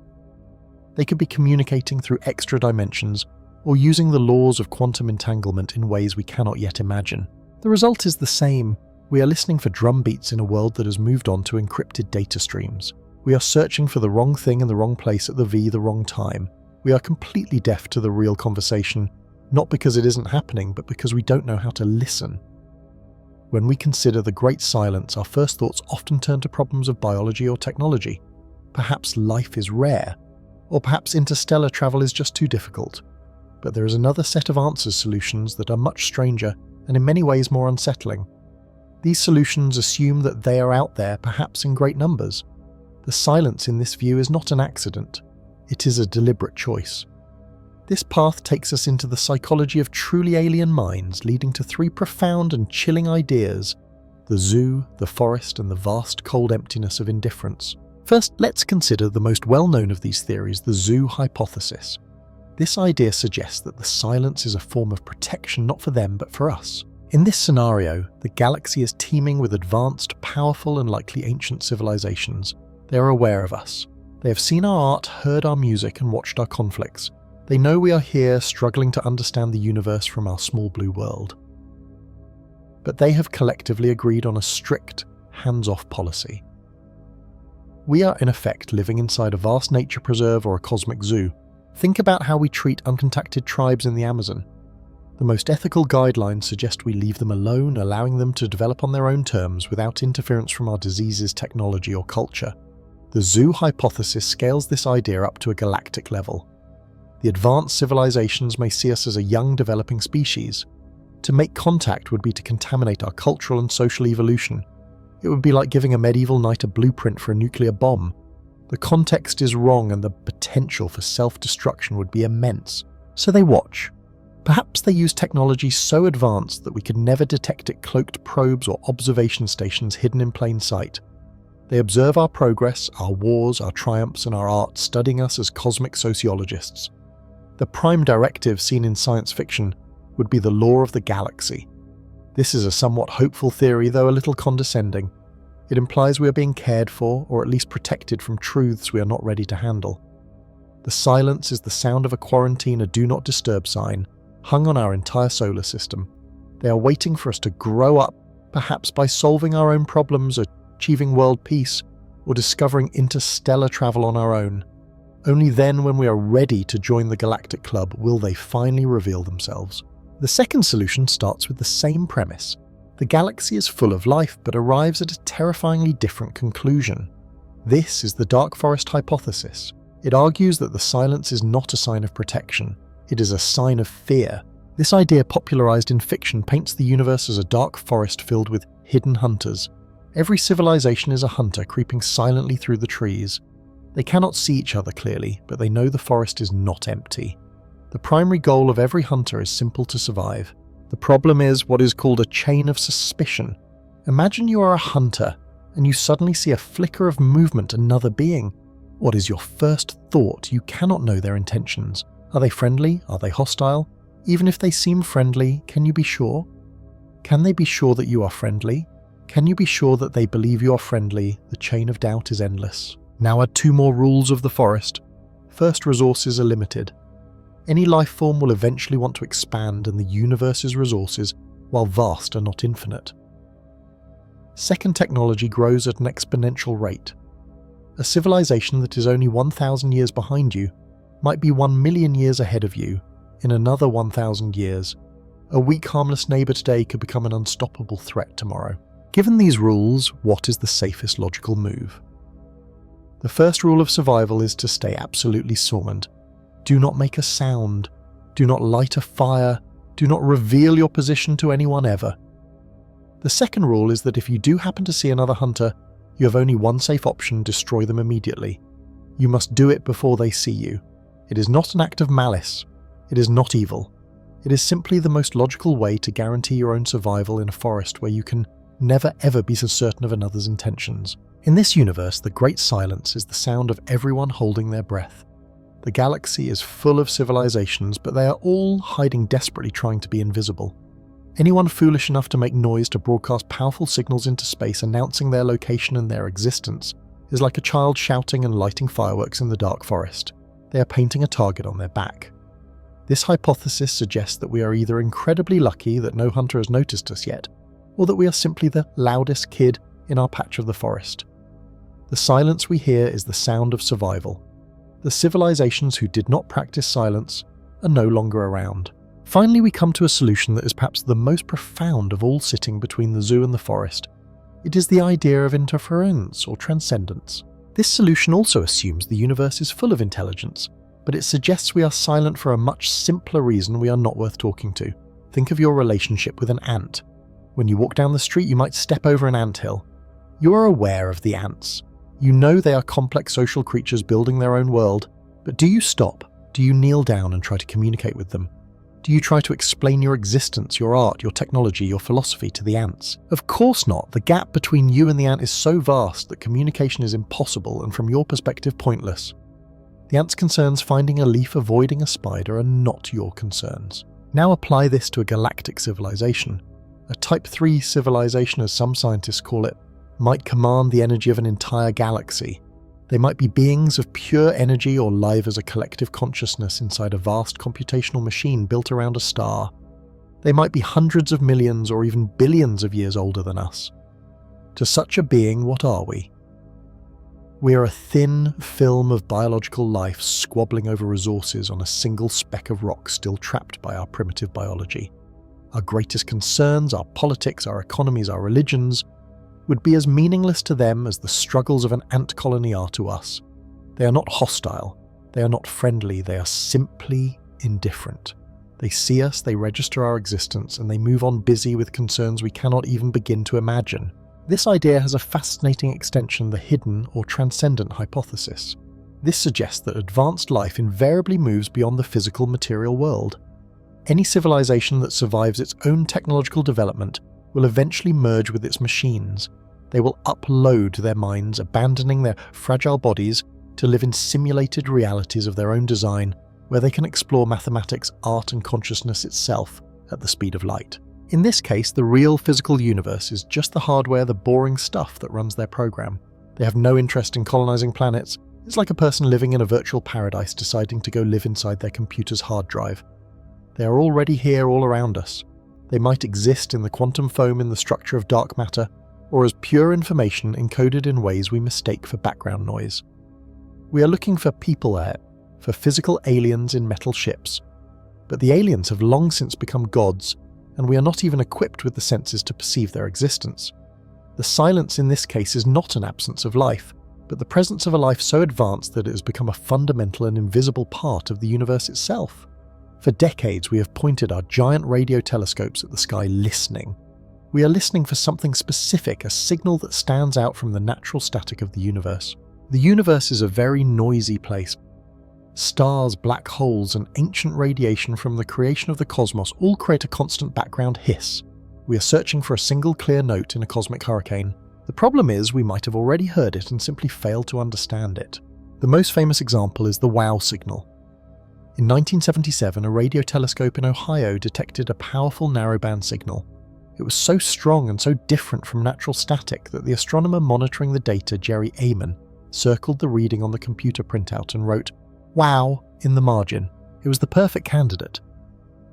They could be communicating through extra dimensions or using the laws of quantum entanglement in ways we cannot yet imagine. The result is the same. We are listening for drum beats in a world that has moved on to encrypted data streams. We are searching for the wrong thing in the wrong place at the wrong time. We are completely deaf to the real conversation, not because it isn't happening, but because we don't know how to listen. When we consider the great silence, our first thoughts often turn to problems of biology or technology. Perhaps life is rare, or perhaps interstellar travel is just too difficult. But there is another set of answers solutions that are much stranger and in many ways more unsettling. These solutions assume that they are out there, perhaps in great numbers. The silence in this view is not an accident. It is a deliberate choice. This path takes us into the psychology of truly alien minds, leading to three profound and chilling ideas: the zoo, the forest, and the vast cold emptiness of indifference. First, let's consider the most well-known of these theories, the zoo hypothesis. This idea suggests that the silence is a form of protection not for them but for us. In this scenario, the galaxy is teeming with advanced, powerful, and likely ancient civilizations. They are aware of us. They have seen our art, heard our music, and watched our conflicts. They know we are here, struggling to understand the universe from our small blue world. But they have collectively agreed on a strict, hands-off policy. We are in effect living inside a vast nature preserve or a cosmic zoo. Think about how we treat uncontacted tribes in the Amazon. The most ethical guidelines suggest we leave them alone, allowing them to develop on their own terms without interference from our diseases, technology, or culture. The zoo hypothesis scales this idea up to a galactic level. The advanced civilizations may see us as a young, developing species. To make contact would be to contaminate our cultural and social evolution. It would be like giving a medieval knight a blueprint for a nuclear bomb. The context is wrong and the potential for self-destruction would be immense. So they watch. Perhaps they use technology so advanced that we could never detect it, cloaked probes or observation stations hidden in plain sight. They observe our progress, our wars, our triumphs, and our art, studying us as cosmic sociologists. The prime directive seen in science fiction would be the law of the galaxy. This is a somewhat hopeful theory, though a little condescending. It implies we are being cared for, or at least protected from truths we are not ready to handle. The silence is the sound of a quarantine, a do not disturb sign, hung on our entire solar system. They are waiting for us to grow up, perhaps by solving our own problems, achieving world peace, or discovering interstellar travel on our own. Only then, when we are ready to join the galactic club, will they finally reveal themselves. The second solution starts with the same premise. The galaxy is full of life, but arrives at a terrifyingly different conclusion. This is the dark forest hypothesis. It argues that the silence is not a sign of protection, it is a sign of fear. This idea, popularized in fiction, paints the universe as a dark forest filled with hidden hunters. Every civilization is a hunter creeping silently through the trees. They cannot see each other clearly, but they know the forest is not empty. The primary goal of every hunter is simple: to survive. The problem is what is called a chain of suspicion. Imagine you are a hunter, and you suddenly see a flicker of movement, another being. What is your first thought? You cannot know their intentions. Are they friendly? Are they hostile? Even if they seem friendly, can you be sure? Can they be sure that you are friendly? Can you be sure that they believe you are friendly? The chain of doubt is endless. Now add 2 more rules of the forest. First, resources are limited. Any life form will eventually want to expand, and the universe's resources, while vast, are not infinite. Second, technology grows at an exponential rate. A civilization that is only 1,000 years behind you might be 1 million years ahead of you in another 1,000 years. A weak, harmless neighbour today could become an unstoppable threat tomorrow. Given these rules, what is the safest logical move? The first rule of survival is to stay absolutely silent. Do not make a sound. Do not light a fire. Do not reveal your position to anyone ever. The second rule is that if you do happen to see another hunter, you have only one safe option: destroy them immediately. You must do it before they see you. It is not an act of malice. It is not evil. It is simply the most logical way to guarantee your own survival in a forest where you can never ever be so certain of another's intentions. In this universe, the great silence is the sound of everyone holding their breath. The galaxy is full of civilizations, but they are all hiding desperately, trying to be invisible. Anyone foolish enough to make noise to broadcast powerful signals into space announcing their location and their existence is like a child shouting and lighting fireworks in the dark forest. They are painting a target on their back. This hypothesis suggests that we are either incredibly lucky that no hunter has noticed us yet, or that we are simply the loudest kid in our patch of the forest. The silence we hear is the sound of survival. The civilizations who did not practice silence are no longer around. Finally, we come to a solution that is perhaps the most profound of all sitting between the zoo and the forest. It is the idea of interference or transcendence. This solution also assumes the universe is full of intelligence, but it suggests we are silent for a much simpler reason: we are not worth talking to. Think of your relationship with an ant. When you walk down the street, you might step over an anthill. You are aware of the ants. You know they are complex social creatures building their own world, but do you stop? Do you kneel down and try to communicate with them? Do you try to explain your existence, your art, your technology, your philosophy to the ants? Of course not. The gap between you and the ant is so vast that communication is impossible and, from your perspective, pointless. The ant's concerns finding a leaf, avoiding a spider, are not your concerns. Now apply this to a galactic civilization. A Type 3 civilization, as some scientists call it, might command the energy of an entire galaxy. They might be beings of pure energy or live as a collective consciousness inside a vast computational machine built around a star. They might be hundreds of millions or even billions of years older than us. To such a being, what are we? We are a thin film of biological life squabbling over resources on a single speck of rock still trapped by our primitive biology. Our greatest concerns, our politics, our economies, our religions, would be as meaningless to them as the struggles of an ant colony are to us. They are not hostile, they are not friendly, they are simply indifferent. They see us, they register our existence, and they move on busy with concerns we cannot even begin to imagine. This idea has a fascinating extension, the hidden or transcendent hypothesis. This suggests that advanced life invariably moves beyond the physical material world. Any civilization that survives its own technological development will eventually merge with its machines. They will upload their minds, abandoning their fragile bodies, to live in simulated realities of their own design, where they can explore mathematics, art, and consciousness itself at the speed of light. In this case, the real physical universe is just the hardware, the boring stuff that runs their program. They have no interest in colonizing planets. It's like a person living in a virtual paradise deciding to go live inside their computer's hard drive. They are already here all around us. They might exist in the quantum foam in the structure of dark matter, or as pure information encoded in ways we mistake for background noise. We are looking for people there, for physical aliens in metal ships. But the aliens have long since become gods, and we are not even equipped with the senses to perceive their existence. The silence in this case is not an absence of life, but the presence of a life so advanced that it has become a fundamental and invisible part of the universe itself. For decades, we have pointed our giant radio telescopes at the sky listening. We are listening for something specific, a signal that stands out from the natural static of the universe. The universe is a very noisy place. Stars, black holes, and ancient radiation from the creation of the cosmos all create a constant background hiss. We are searching for a single clear note in a cosmic hurricane. The problem is we might have already heard it and simply failed to understand it. The most famous example is the wow signal. In 1977, a radio telescope in Ohio detected a powerful narrowband signal. It was so strong and so different from natural static that the astronomer monitoring the data, Jerry Amon, circled the reading on the computer printout and wrote, "Wow," in the margin. It was the perfect candidate.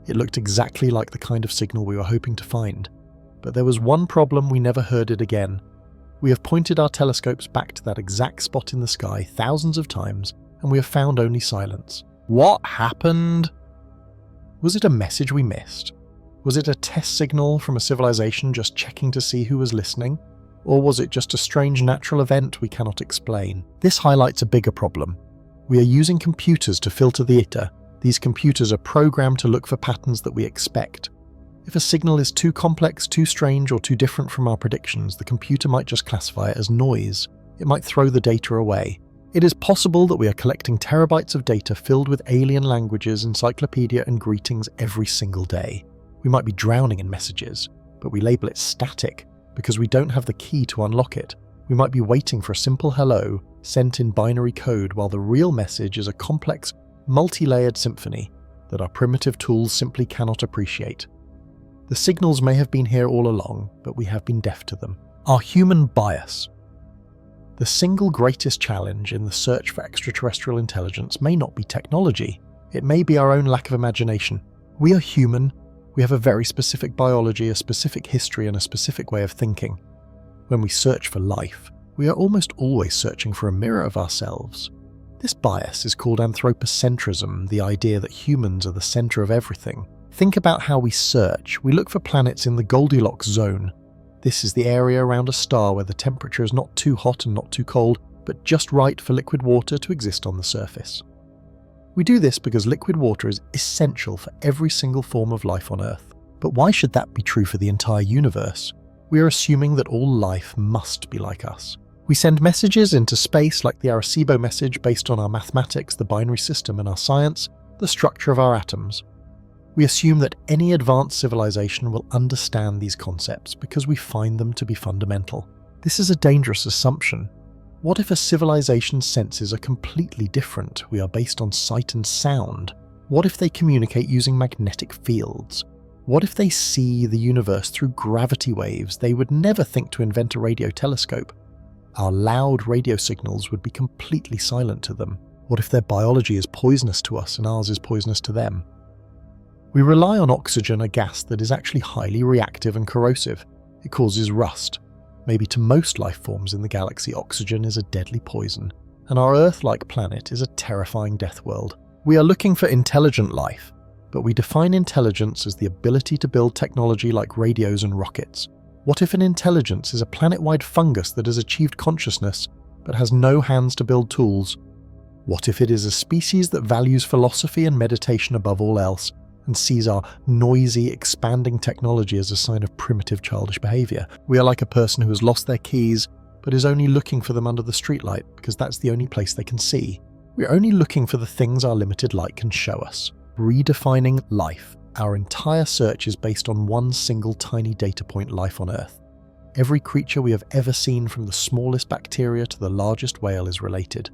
It looked exactly like the kind of signal we were hoping to find. But there was one problem: we never heard it again. We have pointed our telescopes back to that exact spot in the sky thousands of times, and we have found only silence. What happened? Was it a message we missed? Was it a test signal from a civilization just checking to see who was listening? Or was it just a strange natural event we cannot explain? This highlights a bigger problem. We are using computers to filter the ether. These computers are programmed to look for patterns that we expect. If a signal is too complex, too strange, or too different from our predictions, the computer might just classify it as noise. It might throw the data away. It is possible that we are collecting terabytes of data filled with alien languages, encyclopedia, and greetings every single day. We might be drowning in messages, but we label it static because we don't have the key to unlock it. We might be waiting for a simple hello sent in binary code while the real message is a complex, multi-layered symphony that our primitive tools simply cannot appreciate. The signals may have been here all along, but we have been deaf to them. Our human bias. The single greatest challenge in the search for extraterrestrial intelligence may not be technology. It may be our own lack of imagination. We are human. We have a very specific biology, a specific history, and a specific way of thinking. When we search for life, we are almost always searching for a mirror of ourselves. This bias is called anthropocentrism, the idea that humans are the center of everything. Think about how we search. We look for planets in the Goldilocks zone. This is the area around a star where the temperature is not too hot and not too cold, but just right for liquid water to exist on the surface. We do this because liquid water is essential for every single form of life on Earth. But why should that be true for the entire universe? We are assuming that all life must be like us. We send messages into space like the Arecibo message based on our mathematics, the binary system, and our science, the structure of our atoms. We assume that any advanced civilization will understand these concepts because we find them to be fundamental. This is a dangerous assumption. What if a civilization's senses are completely different? We are based on sight and sound. What if they communicate using magnetic fields? What if they see the universe through gravity waves? They would never think to invent a radio telescope. Our loud radio signals would be completely silent to them. What if their biology is poisonous to us and ours is poisonous to them? We rely on oxygen, a gas that is actually highly reactive and corrosive. It causes rust. Maybe to most life forms in the galaxy, oxygen is a deadly poison, and our Earth-like planet is a terrifying death world. We are looking for intelligent life, but we define intelligence as the ability to build technology like radios and rockets. What if an intelligence is a planet-wide fungus that has achieved consciousness, but has no hands to build tools? What if it is a species that values philosophy and meditation above all else, and sees our noisy, expanding technology as a sign of primitive childish behaviour? We are like a person who has lost their keys, but is only looking for them under the streetlight because that's the only place they can see. We are only looking for the things our limited light can show us. Redefining life. Our entire search is based on one single tiny data point: life on Earth. Every creature we have ever seen, from the smallest bacteria to the largest whale, is related.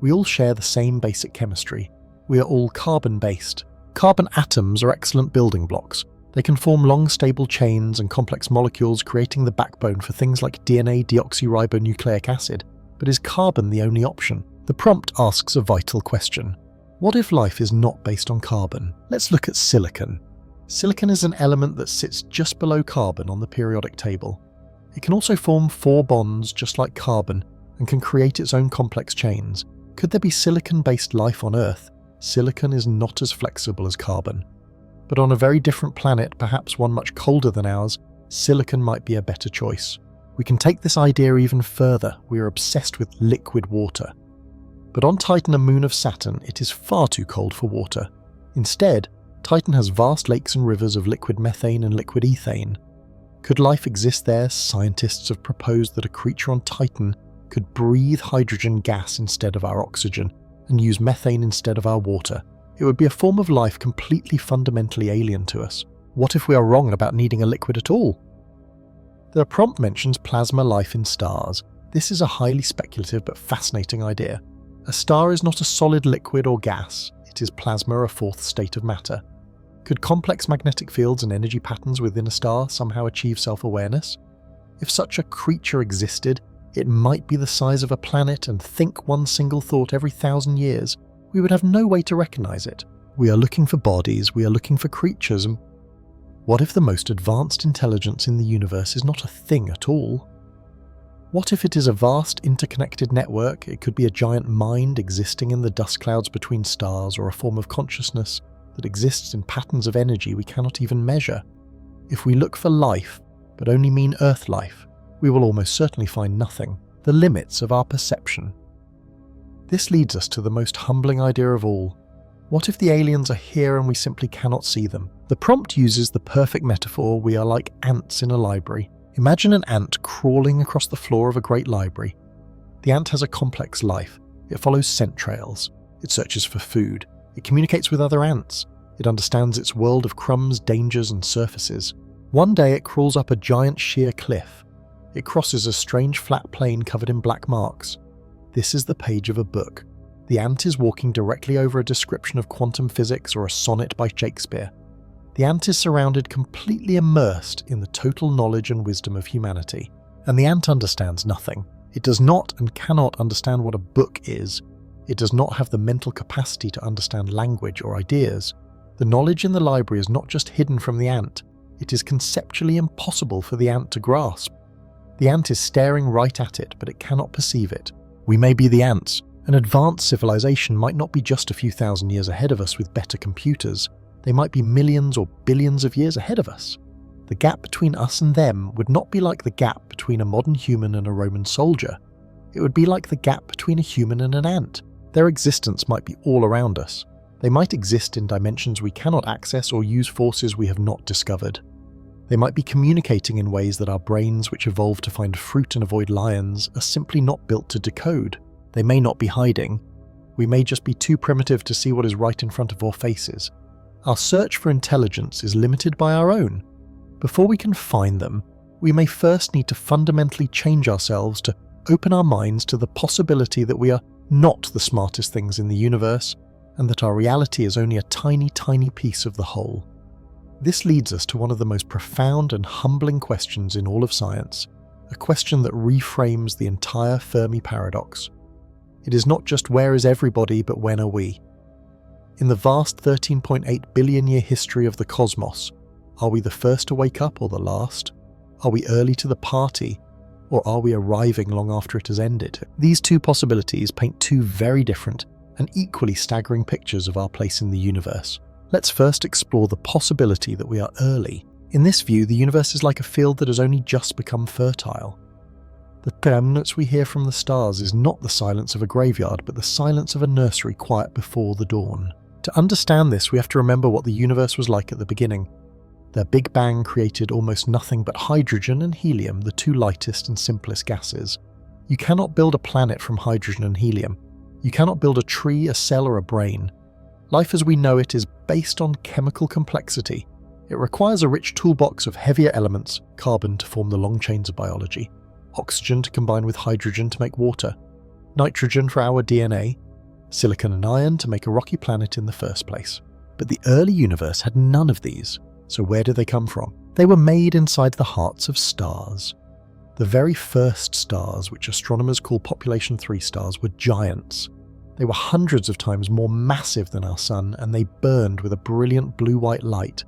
We all share the same basic chemistry. We are all carbon-based. Carbon atoms are excellent building blocks. They can form long, stable chains and complex molecules, creating the backbone for things like DNA, deoxyribonucleic acid. But is carbon the only option? The prompt asks a vital question. What if life is not based on carbon? Let's look at silicon. Silicon is an element that sits just below carbon on the periodic table. It can also form 4 bonds just like carbon and can create its own complex chains. Could there be silicon-based life on Earth? Silicon is not as flexible as carbon. But on a very different planet, perhaps one much colder than ours, silicon might be a better choice. We can take this idea even further. We are obsessed with liquid water. But on Titan, a moon of Saturn, it is far too cold for water. Instead, Titan has vast lakes and rivers of liquid methane and liquid ethane. Could life exist there? Scientists have proposed that a creature on Titan could breathe hydrogen gas instead of our oxygen and use methane instead of our water. It would be a form of life completely fundamentally alien to us. What if we are wrong about needing a liquid at all? The prompt mentions plasma life in stars. This is a highly speculative but fascinating idea. A star is not a solid liquid or gas, it is plasma, a fourth state of matter. Could complex magnetic fields and energy patterns within a star somehow achieve self-awareness? If such a creature existed, it might be the size of a planet and think one single thought every 1,000 years. We would have no way to recognize it. We are looking for bodies, we are looking for creatures, and what if the most advanced intelligence in the universe is not a thing at all? What if it is a vast interconnected network? It could be a giant mind existing in the dust clouds between stars, or a form of consciousness that exists in patterns of energy we cannot even measure. If we look for life, but only mean Earth life, we will almost certainly find nothing, the limits of our perception. This leads us to the most humbling idea of all. What if the aliens are here and we simply cannot see them? The prompt uses the perfect metaphor. We are like ants in a library. Imagine an ant crawling across the floor of a great library. The ant has a complex life. It follows scent trails. It searches for food. It communicates with other ants. It understands its world of crumbs, dangers, and surfaces. One day it crawls up a giant sheer cliff. It crosses a strange flat plain covered in black marks. This is the page of a book. The ant is walking directly over a description of quantum physics or a sonnet by Shakespeare. The ant is surrounded, completely immersed in the total knowledge and wisdom of humanity. And the ant understands nothing. It does not and cannot understand what a book is. It does not have the mental capacity to understand language or ideas. The knowledge in the library is not just hidden from the ant. It is conceptually impossible for the ant to grasp. The ant is staring right at it, but it cannot perceive it. We may be the ants. An advanced civilization might not be just a few thousand years ahead of us with better computers. They might be millions or billions of years ahead of us. The gap between us and them would not be like the gap between a modern human and a Roman soldier. It would be like the gap between a human and an ant. Their existence might be all around us. They might exist in dimensions we cannot access or use forces we have not discovered. They might be communicating in ways that our brains, which evolved to find fruit and avoid lions, are simply not built to decode. They may not be hiding. We may just be too primitive to see what is right in front of our faces. Our search for intelligence is limited by our own. Before we can find them, we may first need to fundamentally change ourselves to open our minds to the possibility that we are not the smartest things in the universe, and that our reality is only a tiny, tiny piece of the whole. This leads us to one of the most profound and humbling questions in all of science, a question that reframes the entire Fermi paradox. It is not just where is everybody, but when are we? In the vast 13.8 billion year history of the cosmos, are we the first to wake up or the last? Are we early to the party, or are we arriving long after it has ended? These two possibilities paint two very different and equally staggering pictures of our place in the universe. Let's first explore the possibility that we are early. In this view, the universe is like a field that has only just become fertile. The remnants we hear from the stars is not the silence of a graveyard, but the silence of a nursery quiet before the dawn. To understand this, we have to remember what the universe was like at the beginning. The Big Bang created almost nothing but hydrogen and helium, the two lightest and simplest gases. You cannot build a planet from hydrogen and helium. You cannot build a tree, a cell, or a brain. Life as we know it is based on chemical complexity. It requires a rich toolbox of heavier elements, carbon to form the long chains of biology, oxygen to combine with hydrogen to make water, nitrogen for our DNA, silicon and iron to make a rocky planet in the first place. But the early universe had none of these, so where did they come from? They were made inside the hearts of stars. The very first stars, which astronomers call population 3 stars, were giants. They were hundreds of times more massive than our Sun, and they burned with a brilliant blue-white light.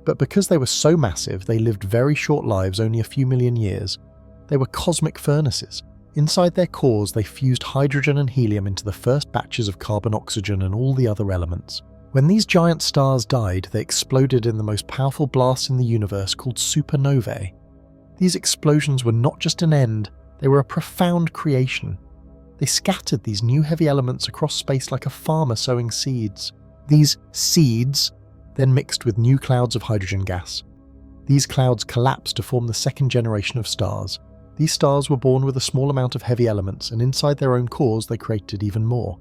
But because they were so massive, they lived very short lives, only a few million years. They were cosmic furnaces. Inside their cores, they fused hydrogen and helium into the first batches of carbon, oxygen, and all the other elements. When these giant stars died, they exploded in the most powerful blasts in the universe called supernovae. These explosions were not just an end, they were a profound creation. They scattered these new heavy elements across space like a farmer sowing seeds. These seeds then mixed with new clouds of hydrogen gas. These clouds collapsed to form the second generation of stars. These stars were born with a small amount of heavy elements, and inside their own cores they created even more.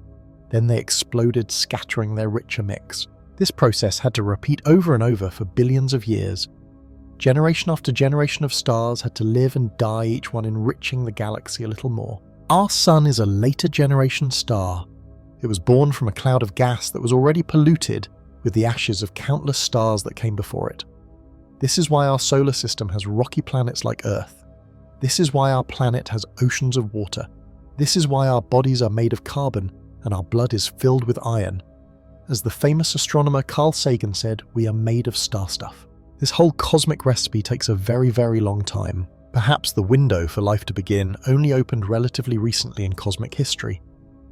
Then they exploded, scattering their richer mix. This process had to repeat over and over for billions of years. Generation after generation of stars had to live and die, each one enriching the galaxy a little more. Our Sun is a later generation star. It was born from a cloud of gas that was already polluted with the ashes of countless stars that came before it. This is why our solar system has rocky planets like Earth. This is why our planet has oceans of water. This is why our bodies are made of carbon and our blood is filled with iron. As the famous astronomer Carl Sagan said, we are made of star stuff. This whole cosmic recipe takes a very, very long time. Perhaps the window for life to begin only opened relatively recently in cosmic history.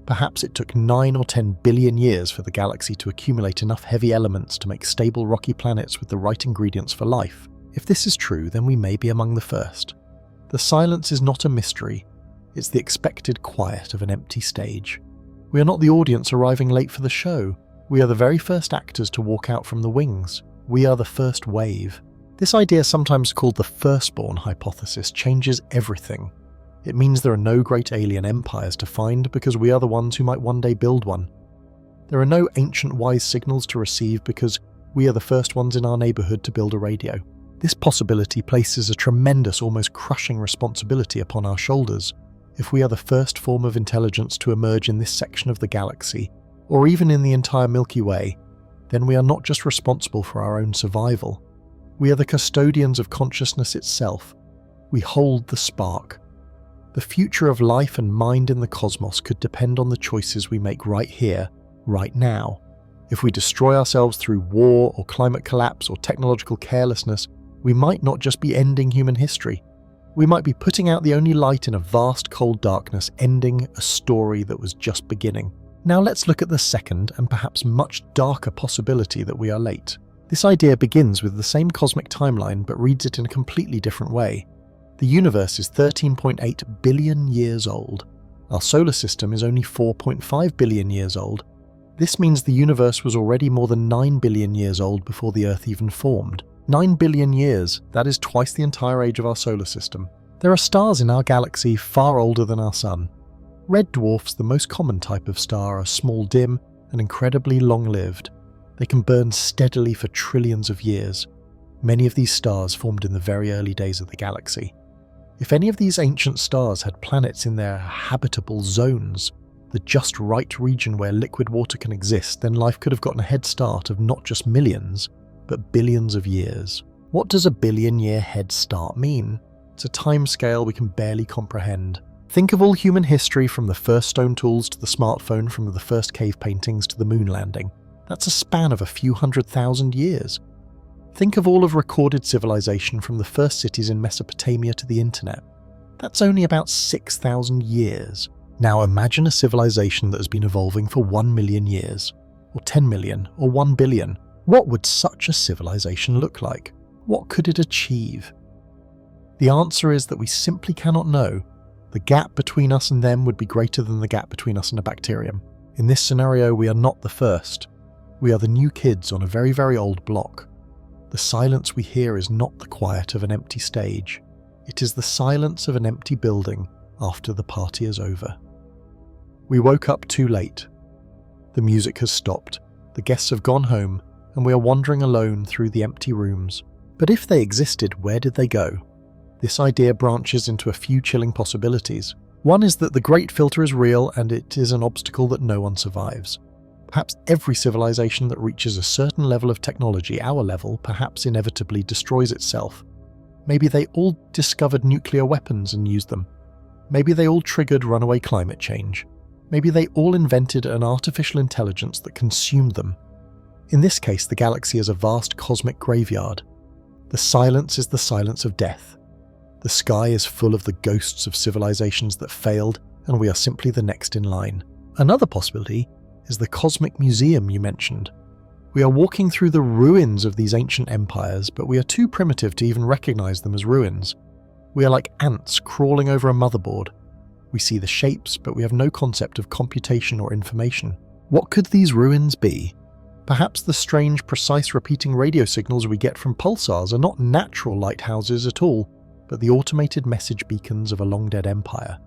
Perhaps it took 9 or 10 billion years for the galaxy to accumulate enough heavy elements to make stable rocky planets with the right ingredients for life. If this is true, then we may be among the first. The silence is not a mystery, it's the expected quiet of an empty stage. We are not the audience arriving late for the show. We are the very first actors to walk out from the wings. We are the first wave. This idea, sometimes called the firstborn hypothesis, changes everything. It means there are no great alien empires to find because we are the ones who might one day build one. There are no ancient wise signals to receive because we are the first ones in our neighborhood to build a radio. This possibility places a tremendous, almost crushing responsibility upon our shoulders. If we are the first form of intelligence to emerge in this section of the galaxy, or even in the entire Milky Way, then we are not just responsible for our own survival. We are the custodians of consciousness itself. We hold the spark. The future of life and mind in the cosmos could depend on the choices we make right here, right now. If we destroy ourselves through war or climate collapse or technological carelessness, we might not just be ending human history. We might be putting out the only light in a vast cold darkness, ending a story that was just beginning. Now let's look at the second and perhaps much darker possibility that we are late. This idea begins with the same cosmic timeline but reads it in a completely different way. The universe is 13.8 billion years old. Our solar system is only 4.5 billion years old. This means the universe was already more than 9 billion years old before the Earth even formed. 9 billion years, that is twice the entire age of our solar system. There are stars in our galaxy far older than our Sun. Red dwarfs, the most common type of star, are small, dim, and incredibly long-lived. They can burn steadily for trillions of years. Many of these stars formed in the very early days of the galaxy. If any of these ancient stars had planets in their habitable zones, the just right region where liquid water can exist, then life could have gotten a head start of not just millions, but billions of years. What does a billion-year head start mean? It's a timescale we can barely comprehend. Think of all human history, from the first stone tools to the smartphone, from the first cave paintings to the moon landing. That's a span of a few 100,000 years. Think of all of recorded civilization, from the first cities in Mesopotamia to the internet. That's only about 6,000 years. Now imagine a civilization that has been evolving for 1 million years, or 10 million, or 1 billion. What would such a civilization look like? What could it achieve? The answer is that we simply cannot know. The gap between us and them would be greater than the gap between us and a bacterium. In this scenario, we are not the first. We are the new kids on a very, very old block. The silence we hear is not the quiet of an empty stage. It is the silence of an empty building after the party is over. We woke up too late. The music has stopped. The guests have gone home, and we are wandering alone through the empty rooms. But if they existed, where did they go? This idea branches into a few chilling possibilities. One is that the Great Filter is real, and it is an obstacle that no one survives. Perhaps every civilization that reaches a certain level of technology, our level, perhaps inevitably destroys itself. Maybe they all discovered nuclear weapons and used them. Maybe they all triggered runaway climate change. Maybe they all invented an artificial intelligence that consumed them. In this case, the galaxy is a vast cosmic graveyard. The silence is the silence of death. The sky is full of the ghosts of civilizations that failed, and we are simply the next in line. Another possibility is the cosmic museum you mentioned. We are walking through the ruins of these ancient empires, but we are too primitive to even recognize them as ruins. We are like ants crawling over a motherboard. We see the shapes, but we have no concept of computation or information. What could these ruins be? Perhaps the strange, precise repeating radio signals we get from pulsars are not natural lighthouses at all, but the automated message beacons of a long-dead empire.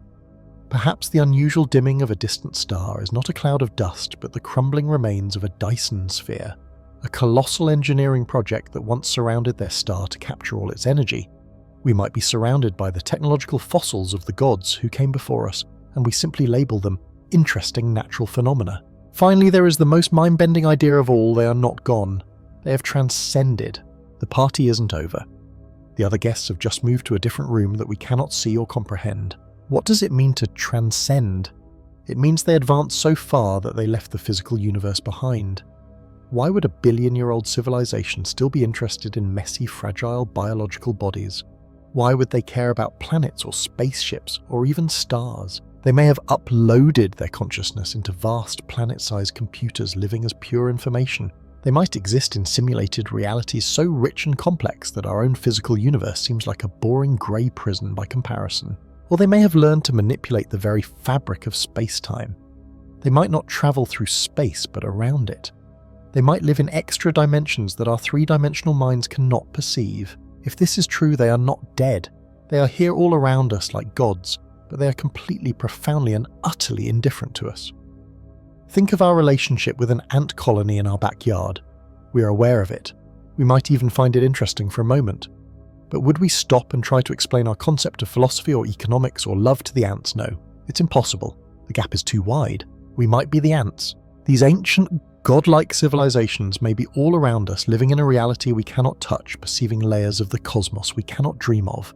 Perhaps the unusual dimming of a distant star is not a cloud of dust, but the crumbling remains of a Dyson sphere, a colossal engineering project that once surrounded their star to capture all its energy. We might be surrounded by the technological fossils of the gods who came before us, and we simply label them interesting natural phenomena. Finally, there is the most mind-bending idea of all: they are not gone. They have transcended. The party isn't over. The other guests have just moved to a different room that we cannot see or comprehend. What does it mean to transcend? It means they advanced so far that they left the physical universe behind. Why would a billion-year-old civilization still be interested in messy, fragile biological bodies? Why would they care about planets or spaceships or even stars? They may have uploaded their consciousness into vast planet-sized computers living as pure information. They might exist in simulated realities so rich and complex that our own physical universe seems like a boring grey prison by comparison. Or they may have learned to manipulate the very fabric of space-time. They might not travel through space but around it. They might live in extra dimensions that our three-dimensional minds cannot perceive. If this is true, they are not dead. They are here all around us like gods, but they are completely, profoundly and utterly indifferent to us. Think of our relationship with an ant colony in our backyard. We are aware of it. We might even find it interesting for a moment. But would we stop and try to explain our concept of philosophy or economics or love to the ants? No, it's impossible. The gap is too wide. We might be the ants. These ancient, godlike civilizations may be all around us, living in a reality we cannot touch, perceiving layers of the cosmos we cannot dream of.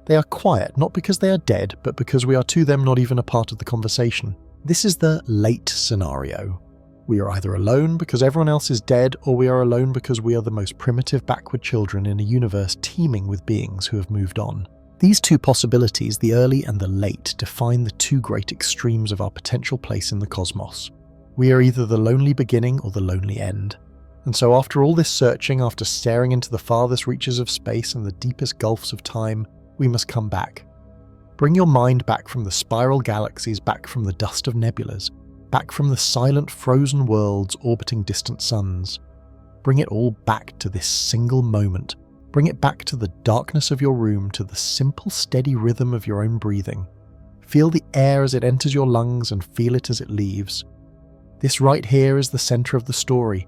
They are quiet, not because they are dead, but because we are to them not even a part of the conversation. This is the late scenario. We are either alone because everyone else is dead, or we are alone because we are the most primitive backward children in a universe teeming with beings who have moved on. These two possibilities, the early and the late, define the two great extremes of our potential place in the cosmos. We are either the lonely beginning or the lonely end. And so after all this searching, after staring into the farthest reaches of space and the deepest gulfs of time, we must come back. Bring your mind back from the spiral galaxies, back from the dust of nebulas, back from the silent frozen worlds orbiting distant suns. Bring it all back to this single moment. Bring it back to the darkness of your room, to the simple steady rhythm of your own breathing. Feel the air as it enters your lungs and feel it as it leaves. This right here is the center of the story.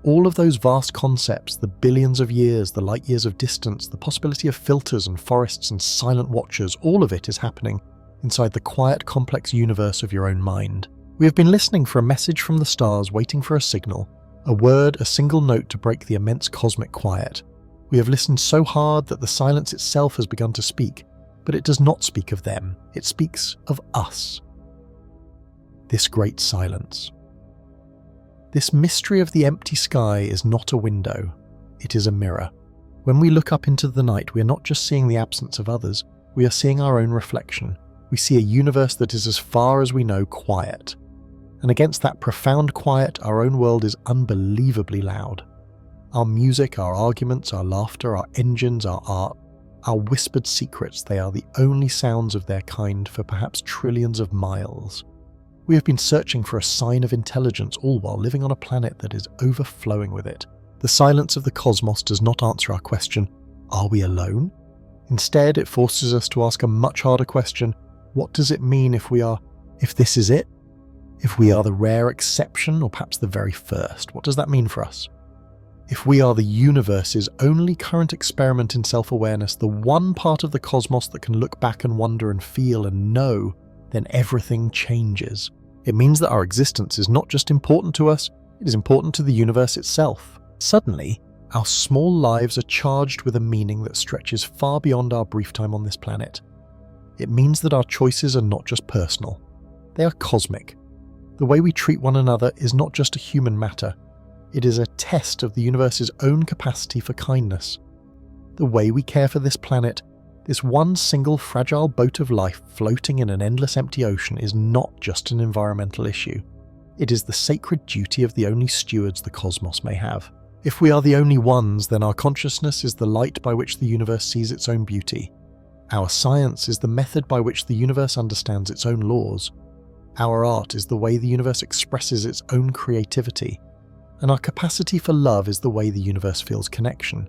All of those vast concepts, the billions of years, the light years of distance, the possibility of filters and forests and silent watchers, all of it is happening inside the quiet, complex universe of your own mind. We have been listening for a message from the stars, waiting for a signal, a word, a single note to break the immense cosmic quiet. We have listened so hard that the silence itself has begun to speak, but it does not speak of them, it speaks of us. This great silence. This mystery of the empty sky is not a window, it is a mirror. When we look up into the night, we are not just seeing the absence of others, we are seeing our own reflection. We see a universe that is, as far as we know, quiet. And against that profound quiet, our own world is unbelievably loud. Our music, our arguments, our laughter, our engines, our art, our whispered secrets, they are the only sounds of their kind for perhaps trillions of miles. We have been searching for a sign of intelligence, all while living on a planet that is overflowing with it. The silence of the cosmos does not answer our question, are we alone? Instead, it forces us to ask a much harder question, what does it mean if this is it? If we are the rare exception, or perhaps the very first, what does that mean for us? If we are the universe's only current experiment in self-awareness, the one part of the cosmos that can look back and wonder and feel and know, then everything changes. It means that our existence is not just important to us, it is important to the universe itself. Suddenly, our small lives are charged with a meaning that stretches far beyond our brief time on this planet. It means that our choices are not just personal, they are cosmic. The way we treat one another is not just a human matter, it is a test of the universe's own capacity for kindness. The way we care for this planet, this one single fragile boat of life floating in an endless empty ocean, is not just an environmental issue. It is the sacred duty of the only stewards the cosmos may have. If we are the only ones, then our consciousness is the light by which the universe sees its own beauty. Our science is the method by which the universe understands its own laws. Our art is the way the universe expresses its own creativity. And our capacity for love is the way the universe feels connection.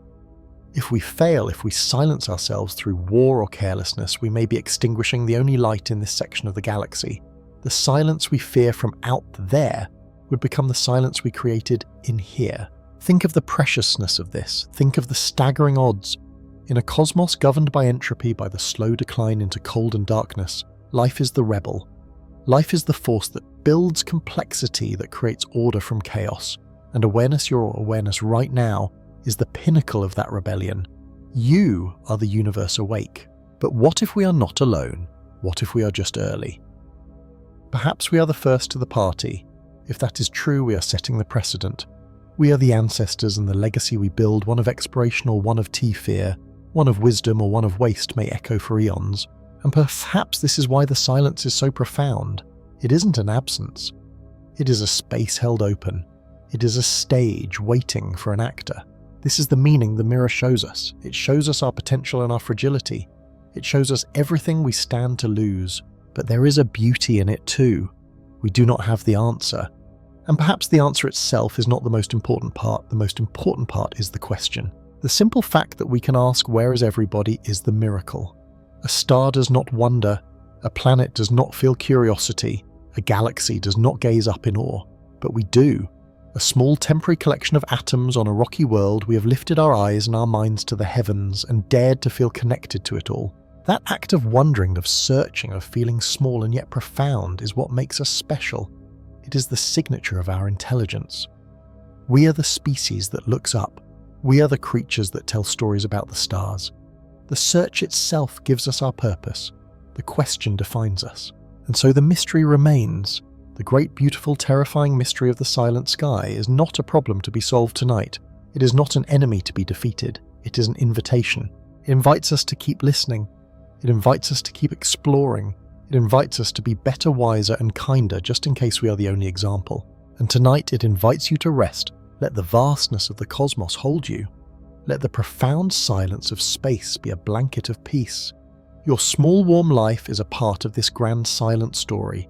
If we fail, if we silence ourselves through war or carelessness, we may be extinguishing the only light in this section of the galaxy. The silence we fear from out there would become the silence we created in here. Think of the preciousness of this. Think of the staggering odds. In a cosmos governed by entropy, by the slow decline into cold and darkness, life is the rebel. Life is the force that builds complexity, that creates order from chaos. And awareness, your awareness right now, is the pinnacle of that rebellion. You are the universe awake. But what if we are not alone? What if we are just early? Perhaps we are the first to the party. If that is true, we are setting the precedent. We are the ancestors, and the legacy we build, one of exploration or one of fear, one of wisdom or one of waste, may echo for eons. And perhaps this is why the silence is so profound. It isn't an absence. It is a space held open. It is a stage waiting for an actor. This is the meaning the mirror shows us. It shows us our potential and our fragility. It shows us everything we stand to lose. But there is a beauty in it too. We do not have the answer. And perhaps the answer itself is not the most important part. The most important part is the question. The simple fact that we can ask, where is everybody, is the miracle. A star does not wonder. A planet does not feel curiosity. A galaxy does not gaze up in awe. But we do. A small temporary collection of atoms on a rocky world, we have lifted our eyes and our minds to the heavens and dared to feel connected to it all. That act of wondering, of searching, of feeling small and yet profound is what makes us special. It is the signature of our intelligence. We are the species that looks up. We are the creatures that tell stories about the stars. The search itself gives us our purpose. The question defines us. And so the mystery remains. The great, beautiful, terrifying mystery of the silent sky is not a problem to be solved tonight. It is not an enemy to be defeated. It is an invitation. It invites us to keep listening. It invites us to keep exploring. It invites us to be better, wiser, and kinder, just in case we are the only example. And tonight it invites you to rest. Let the vastness of the cosmos hold you. Let the profound silence of space be a blanket of peace. Your small, warm life is a part of this grand silent story.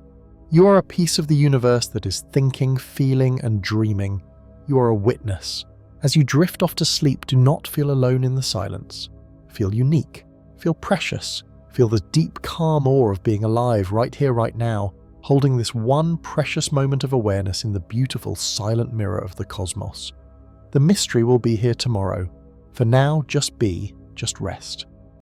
You are a piece of the universe that is thinking, feeling, and dreaming. You are a witness. As you drift off to sleep, do not feel alone in the silence. Feel unique. Feel precious. Feel the deep, calm awe of being alive right here, right now, holding this one precious moment of awareness in the beautiful, silent mirror of the cosmos. The mystery will be here tomorrow. For now, just be, just rest.